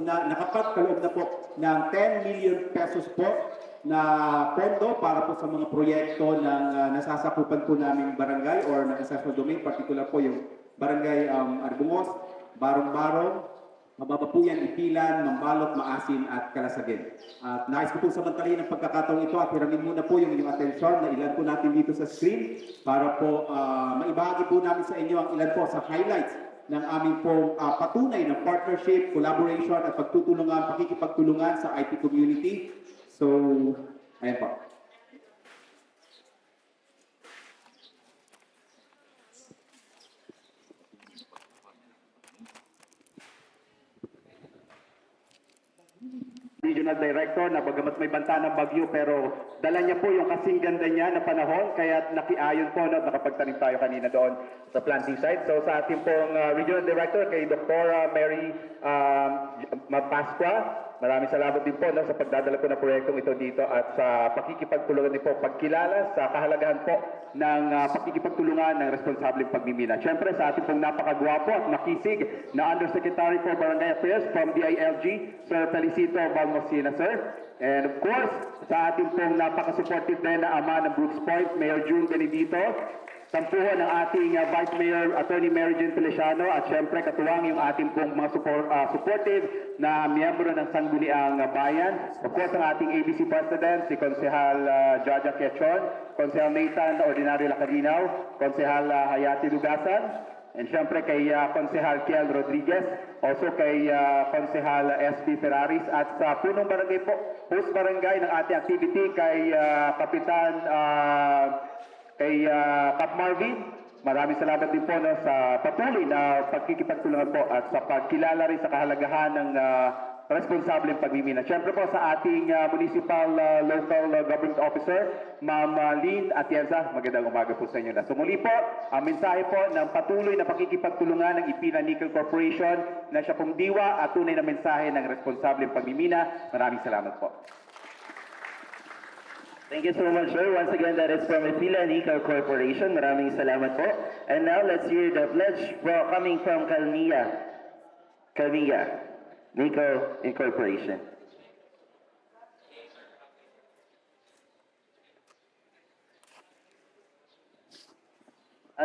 na po ng 10 million pesos po na pondo para po sa mga proyekto ng nasasakupan po naming barangay or ng assessment domain, particular po yung barangay Arbungos, Barong-Barong, Mababapuyan, Ipilan, Mambalot, Maasin at Kalasagin. At nais ko po samantalahin ang pagkakataong ito at hiramin muna po yung inyong atensyon na ilan po natin dito sa screen para po maibahagi po namin sa inyo ang ilan po sa highlights ng aming pong patunay ng partnership, collaboration at pakikipagtulungan sa IT community. So, ayan po. Regional Director na bagamat may banta ng bagyo pero dala niya po yung kasing ganda niya na panahon kaya nakiayon po na nakapagtanim tayo kanina doon sa planting site. So sa ating pong Regional Director kay Dr. Mary Mapascua, maraming salamat din po sa pagdadala po ng proyektong ito dito at sa pakikipagtulungan din po, pagkilala sa kahalagahan po ng pakikipagtulungan ng responsableng pagmimina. Siyempre sa ating pong napakagwapo at makisig na Undersecretary for Barangay Affairs from DILG, Sir Felicito Balmosina, sir. And of course, sa ating pong napaka-supportive din na ama ng Brooks Point, Mayor June Benedito, sampuhan ng ating Vice Mayor, Attorney Mary Jean Feliciano, at syempre katuwang yung ating pong mga supportive na miyembro ng Sangguniang Bayan. Of course, ang ating ABC President, si Konsehal Jaja Quechon, Konsehal Nathan Ordinario Lacadinaw, Konsehal Hayati Dugasan, and syempre kay Konsehal Kiel Rodriguez, also kay Konsehal SB Ferraris, at sa punong barangay po, host barangay ng ating activity kay Kapitan Cap Marvin. Maraming salamat din po sa patuloy na pagkikipagtulungan po at sa pagkilala rin sa kahalagahan ng responsableng pagmimina. Siyempre po sa ating Municipal Local Government Officer, Ma'am Lynn Atienza, magandang umaga po sa inyo na. So muli po, ang mensahe po ng patuloy na pakikipagtulungan ng Ipila Nickel Corporation na siya pong diwa at tunay na mensahe ng responsableng pagmimina. Maraming salamat po. Thank you so much, sir. Once again, that is from Ipila Nickel Corporation. Maraming salamat po. And now, let's hear the pledge coming from Calmia Nickel Incorporation.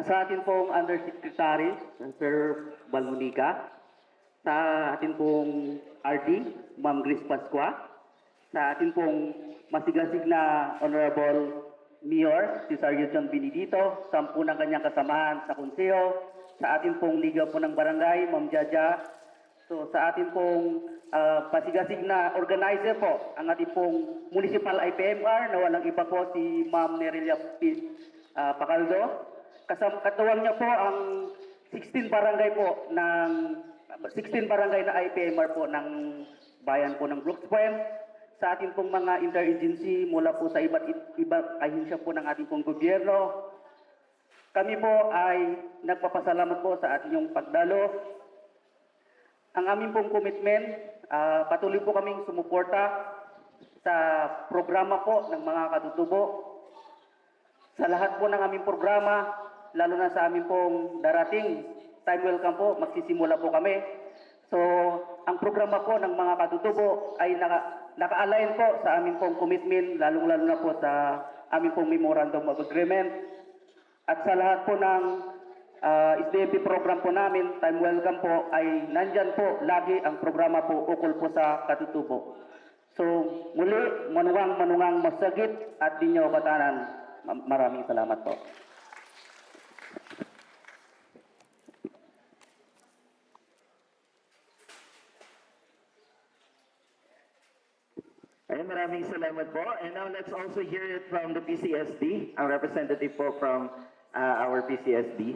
Sa atin pong Undersecretary, Sir Balmonica, sa atin pong RD, Ma'am Grace Pascua, sa atin pong masigasig na Honorable Mayor, si Sergeant John Benedito, 10 ng kanyang kasamahan sa konseho, sa atin pong Liga po ng Barangay, Ma'am Jaja, so sa atin pong pasigasig na organizer po, ang ating pong Municipal IPMR, na walang iba po si Ma'am Nerelia Pacaldo. Katuwang niya po ang 16 barangay na IPMR po ng bayan po ng Brooks Point. sa ating pong mga interagency mula po sa iba't ahensya po ng ating pong gobyerno. Kami po ay nagpapasalamat po sa ating pagdalo. Ang aming pong commitment, patuloy po kaming sumuporta sa programa po ng mga katutubo. Sa lahat po ng aming programa, lalo na sa aming pong darating time welcome po, magsisimula po kami. So, ang programa po ng mga katutubo ay naka-align po sa aming pong commitment, lalong-lalo na po sa aming pong Memorandum of Agreement. At sa lahat po ng SDFP program po namin, time welcome po, ay nandyan po lagi ang programa po ukol po sa katutubo. So, muli, manungang masagit at di nyo katanan. Maraming salamat po. Ayun, maraming salamat po. And now let's also hear it from the PCSD, ang representative po from our PCSD.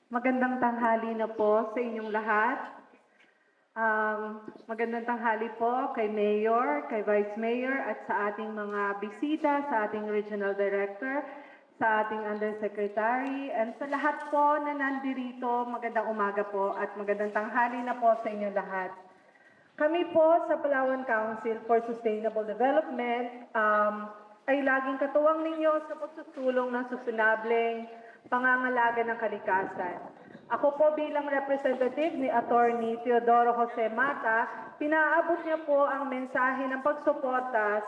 Magandang tanghali na po sa inyong lahat. Magandang tanghali po kay Mayor, kay Vice Mayor at sa ating mga bisita, sa ating Regional Director, sa ating Undersecretary, and sa lahat po na nandirito, magandang umaga po at magandang tanghali na po sa inyong lahat. Kami po sa Palawan Council for Sustainable Development ay laging katuwang ninyo sa pagtutulong ng sustainableng pangangalaga ng kalikasan. Ako po bilang representative ni Attorney Teodoro Jose Mata, pinaabot niya po ang mensahe ng pagsuporta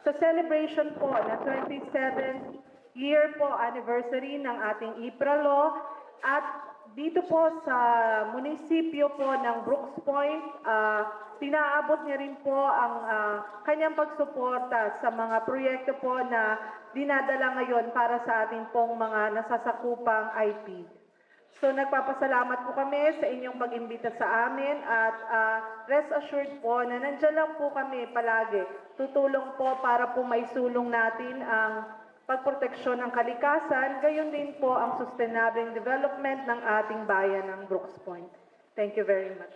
sa celebration po na 27th year po anniversary ng ating IPRA law at dito po sa munisipyo po ng Brooks Point, pinaabot niya rin po ang kanyang pagsuporta sa mga proyekto po na dinadala ngayon para sa ating pong mga nasasakupang IP. So nagpapasalamat po kami sa inyong pag-imbita sa amin at rest assured po na nandiyan lang po kami palagi. Tutulong po para po maisulong natin ang pagproteksyon ng kalikasan, gayon din po ang sustainable development ng ating bayan ng Brooks Point. Thank you very much.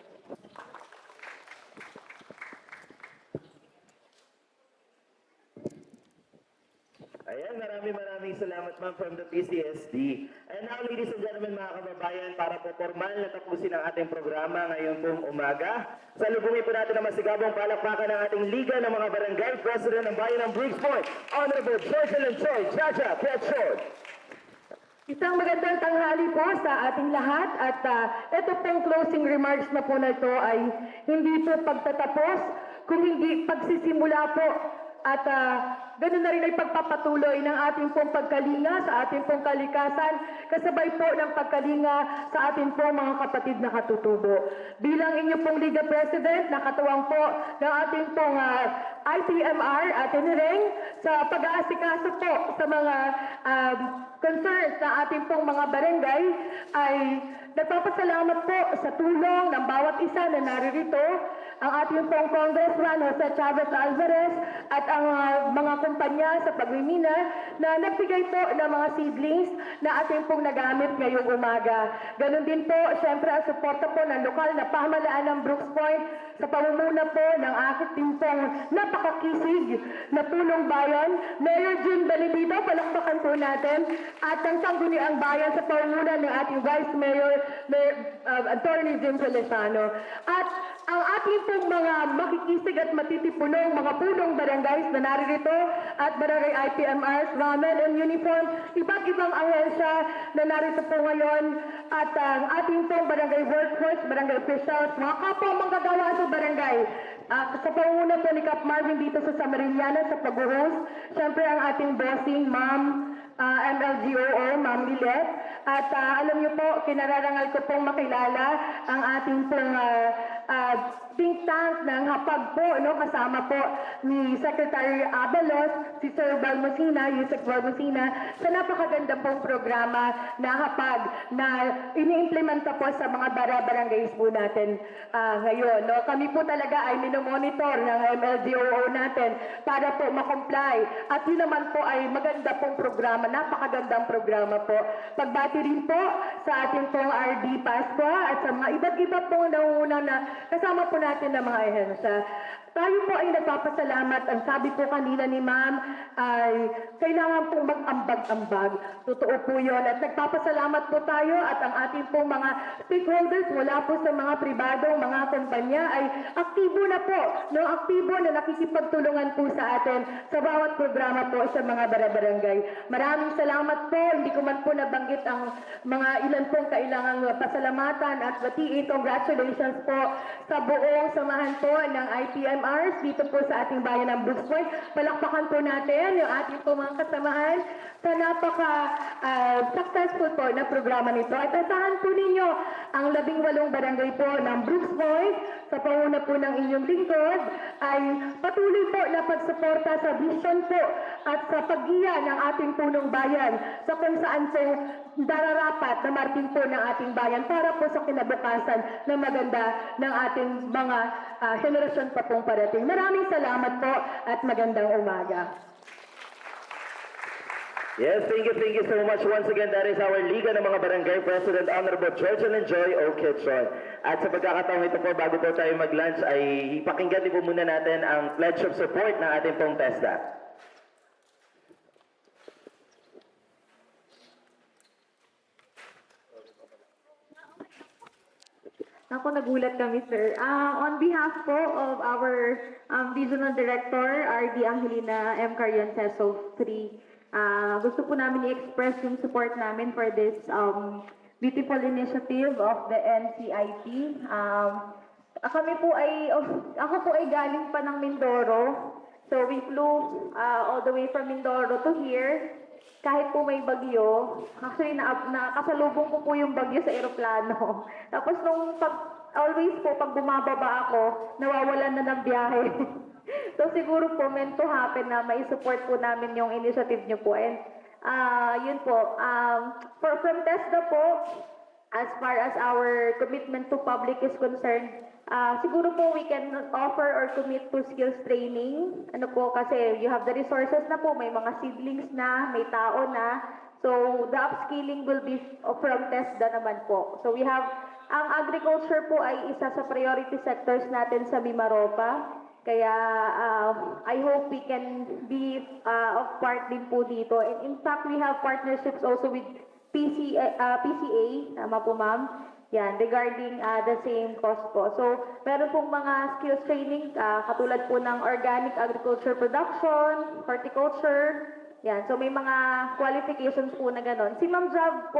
Ayan, maraming salamat ma'am from the PCSD. And now, ladies and gentlemen, mga kababayan, para po formal na tapusin ang ating programa ngayon pong umaga, salubungin po natin ang masigabong palakpakan ng ating Liga ng mga Barangay President ng Bayan ng Brooks Point, Honorable Jocelyn Choi, Chacha Quezon. Isang magandang tanghali po sa ating lahat at ito pong closing remarks na po na ito ay hindi po pagtatapos, kung hindi pagsisimula po at ganun na rin ay pagpapatuloy ng ating pong pagkalinga sa ating pong kalikasan, kasabay po ng pagkalinga sa ating pong mga kapatid na katutubo. Bilang inyo pong Liga President, nakatuwang po ng ating pong IPMR at Nireng sa pag-aasikaso po sa mga concerns na ating pong mga barangay ay nagpapasalamat po sa tulong ng bawat isa na naririto, ang ating pong Congressman Jose Chavez Alvarez at ang mga kumpanya sa pagmimina na nagbigay po ng mga seedlings na ating pong nagamit ngayong umaga. Ganon din po, syempre ang suporta po ng lokal na pamahalaan ng Brooks Point sa pamumuna po ng aking pong napakakisig na tulong bayan. Mayor June Balibito, palakpakan po natin at ang sangguniang bayan sa pamumuna ng ating Vice Mayor, Attorney Jim Solesano. At ang ating pong mga makikisig at matitipunong mga punong barangays na naririto at barangay IPMRs, ramen and uniform, iba't ibang ahensya na narito po ngayon at ang ating pong barangay workforce, barangay officials, mga kapwa manggagawa sa barangay. Sa panguna po ni Cap Marvin dito sa Samariñana sa pag-host, syempre ang ating bossing, Ma'am MLGOO, Ma'am Lilet. At alam niyo po, kinararangal ko pong makilala ang ating pong think tank ng Hapag po, no, kasama po ni Secretary Abalos, si Sir Balmosina, Yusek Balmosina, sa napakaganda pong programa na Hapag na iniimplementa po sa mga barangays po natin ngayon. No? Kami po talaga ay minomonitor ng MLGOO natin para po makomply. At yun naman po ay maganda pong programa, napakagandang programa po. Pagbati rin po sa ating pong RD Pascua at sa mga iba't iba po nauna na kasama po natin ng mga ehensya. Tayo po ay nagpapasalamat. Ang sabi po kanina ni Ma'am ay kailangan pong mag-ambag-ambag. Totoo po yun. At nagpapasalamat po tayo at ang ating pong mga stakeholders mula po sa mga pribadong mga kumpanya ay aktibo na po. No? Aktibo na nakikipagtulungan po sa atin sa bawat programa po sa mga barangay. Maraming salamat po. Hindi ko man po nabanggit ang mga ilan pong kailangang pasalamatan at batiin. Congratulations po sa buong samahan po ng IPMRs dito po sa ating bayan ng Brooks Point. Palakpakan po natin yung ating po mga kasamahan sa napaka-successful po na programa nito. At asahan po ninyo ang 18 barangay po ng Brooks Point sa panguna po ng inyong lingkod ay patuloy po na pagsuporta sa vision po at sa paggiya ng ating punong bayan sa kung saan po dararapat na marking po ng ating bayan para po sa kinabukasan na maganda ng ating mga henerasyon pa pong parating. Maraming salamat po at magandang umaga. Yes, thank you so much. Once again, that is our Liga ng mga Barangay President, Honorable George and Joy Okechon. At sa pagkakataong ito po, bago po tayo mag-lunch, ay ipakinggan din po muna natin ang pledge of support ng ating pong TESDA. Ako, nagulat kami, sir. On behalf po of our Regional Director, RD Angelina M. Carrion-Ceso 3, gusto po namin i-express yung support namin for this beautiful initiative of the NCIP. Ako po ay galing pa ng Mindoro. So we flew all the way from Mindoro to here. Kahit po may bagyo, actually nakasalubong ko po yung bagyo sa eroplano. Tapos always po pag bumababa ako, nawawalan na ng biyahe. So siguro po meant to happen na may support po namin yung initiative nyo po. And yun po, from TESDA po, as far as our commitment to public is concerned, siguro po we can offer or commit to skills training. Ano po, kasi you have the resources na po, may mga seedlings na, may tao na. So the upskilling will be from TESDA naman po. So we have, ang agriculture po ay isa sa priority sectors natin sa Mimaropa. Kaya I hope we can be of part din po dito. And in fact, we have partnerships also with PCA, tama po ma'am, yan, regarding the same cause po. So, meron pong mga skills training, katulad po ng organic agriculture production, horticulture, yan. So, may mga qualifications po na ganon. Si Ma'am Job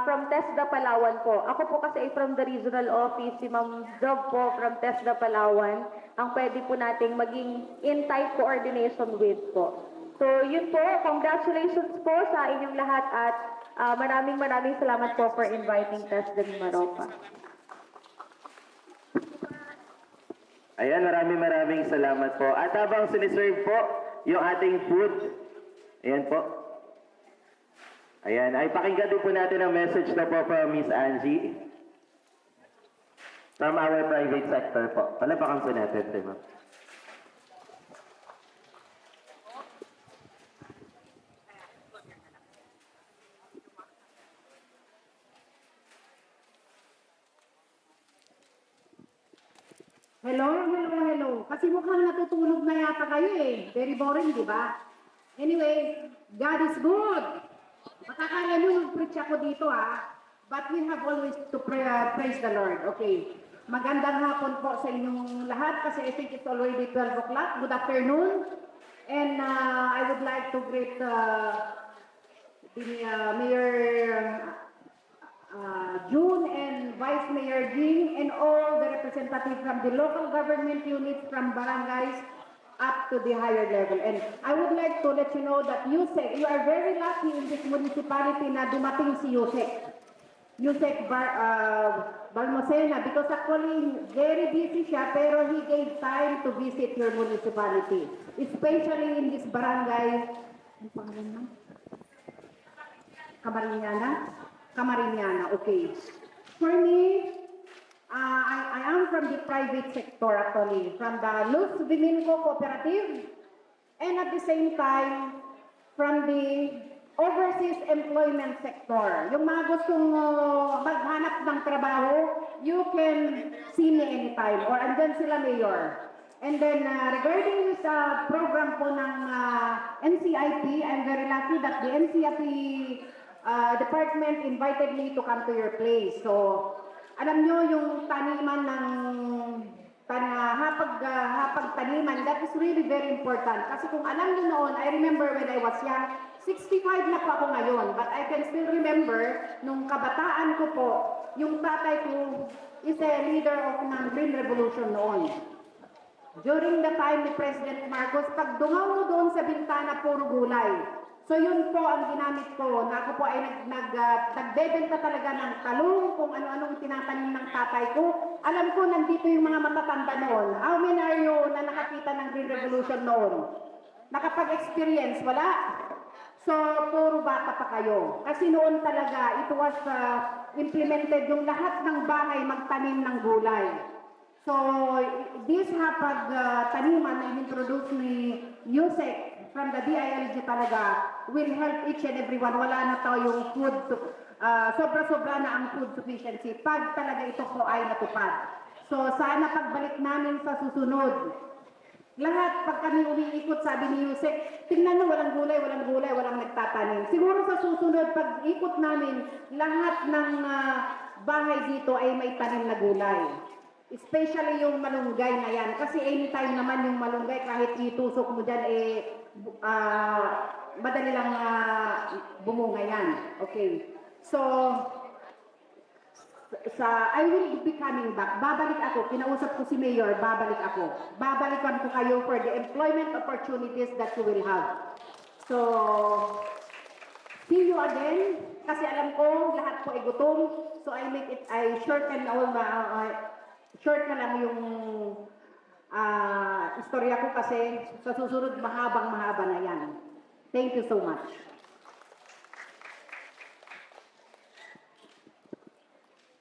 from TESDA Palawan po. Ako po kasi ay from the regional office, si Ma'am Job po from TESDA Palawan, ang pwede po nating maging in-tight coordination with po. So, yun po. Congratulations po sa inyong lahat at maraming salamat po for inviting TESDA Mimaropa. Ayan, maraming salamat po. At habang siniserve po yung ating food, ayan po. Ayan, ay pakinggan din po natin ang message na po from Miss Angie from our private sector po. Palapakan po natin, ma'am. Hello. Kasi mukhang natutulog na yata kayo eh. Very boring, di ba? Anyway, God is good. Makakala nyo mag-preach ako dito But we have always to praise the Lord. Okay. Magandang hapon po sa inyong lahat kasi I think it's already 12 o'clock. Good afternoon. And I would like to greet the Mayor June and Vice Mayor Jing and all the representatives from the local government units from barangays up to the higher level. And I would like to let you know that you are very lucky in this municipality na dumating si Yusek Balmos Balmacena, because actually very busy siya, pero he gave time to visit your municipality, especially in this barangay. Ano pangalan mo? Camariñana, okay. For me, I am from the private sector actually, from the Luz Viminco Cooperative, and at the same time, from the overseas employment sector. Yung mga gustong maghanap ng trabaho, you can see me anytime, or andyan sila, Mayor. And then, regarding this program po ng NCIP, I'm very lucky that the NCIP department invited me to come to your place. So, alam nyo yung taniman ng hapag-taniman, that is really very important. Kasi kung alam nyo noon, I remember when I was young, 65 na po ako ngayon, but I can still remember, nung kabataan ko po, yung tatay ko is a leader of ng Green Revolution noon. During the time ni President Marcos, pag dungaw mo doon sa bintana, puro gulay. So yun po ang ginamit ko, na ako po ay nagbebenta talaga ng talong, kung ano-anong tinatanim ng tatay ko. Alam ko, nandito yung mga matatanda noon. How many are you na nakakita ng Green Revolution noon? Nakapag-experience? Wala? So, puro bata pa kayo. Kasi noon talaga, it was implemented yung lahat ng bahay magtanim ng gulay. So, this hapag-taniman na in-introduce ni Yusek from the DILG talaga will help each and everyone. Wala na tayong food, sobra-sobra na ang food sufficiency pag talaga ito po ay natupad. So, sana pagbalik namin sa susunod, lahat, pag kami umiikot, sabi ni Yusek, tingnan nyo, walang gulay, walang nagtatanim. Siguro sa susunod, pag ikot namin, lahat ng bahay dito ay may tanim na gulay. Especially yung malunggay na yan. Kasi anytime naman yung malunggay, kahit itusok mo dyan, madali lang bumunga yan. Okay. So, I will be coming back. Babalik ako. Kinausap ko si Mayor, babalik ako. Babalikan ko kayo for the employment opportunities that you will have. So, see you again. Kasi alam ko, lahat po ay gutom. So, I shorten short na lang yung istorya ko kasi sa susunod mahaba na yan. Thank you so much.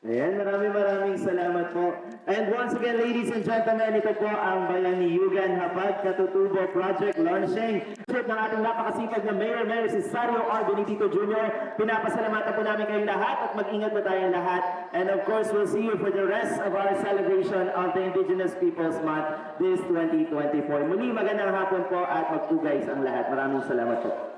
Ayan, maraming salamat po. And once again, ladies and gentlemen, ito po ang Bayanihan Hapag Katutubo Project launching ng ating napakasipag na Mayor si Sario R. Benedito Jr. Pinapasalamatan po namin kayong lahat at mag-ingat po tayong lahat. And of course, we'll see you for the rest of our celebration of the Indigenous Peoples Month this 2024. Muli, magandang hapon po at magpugay sa ang lahat. Maraming salamat po.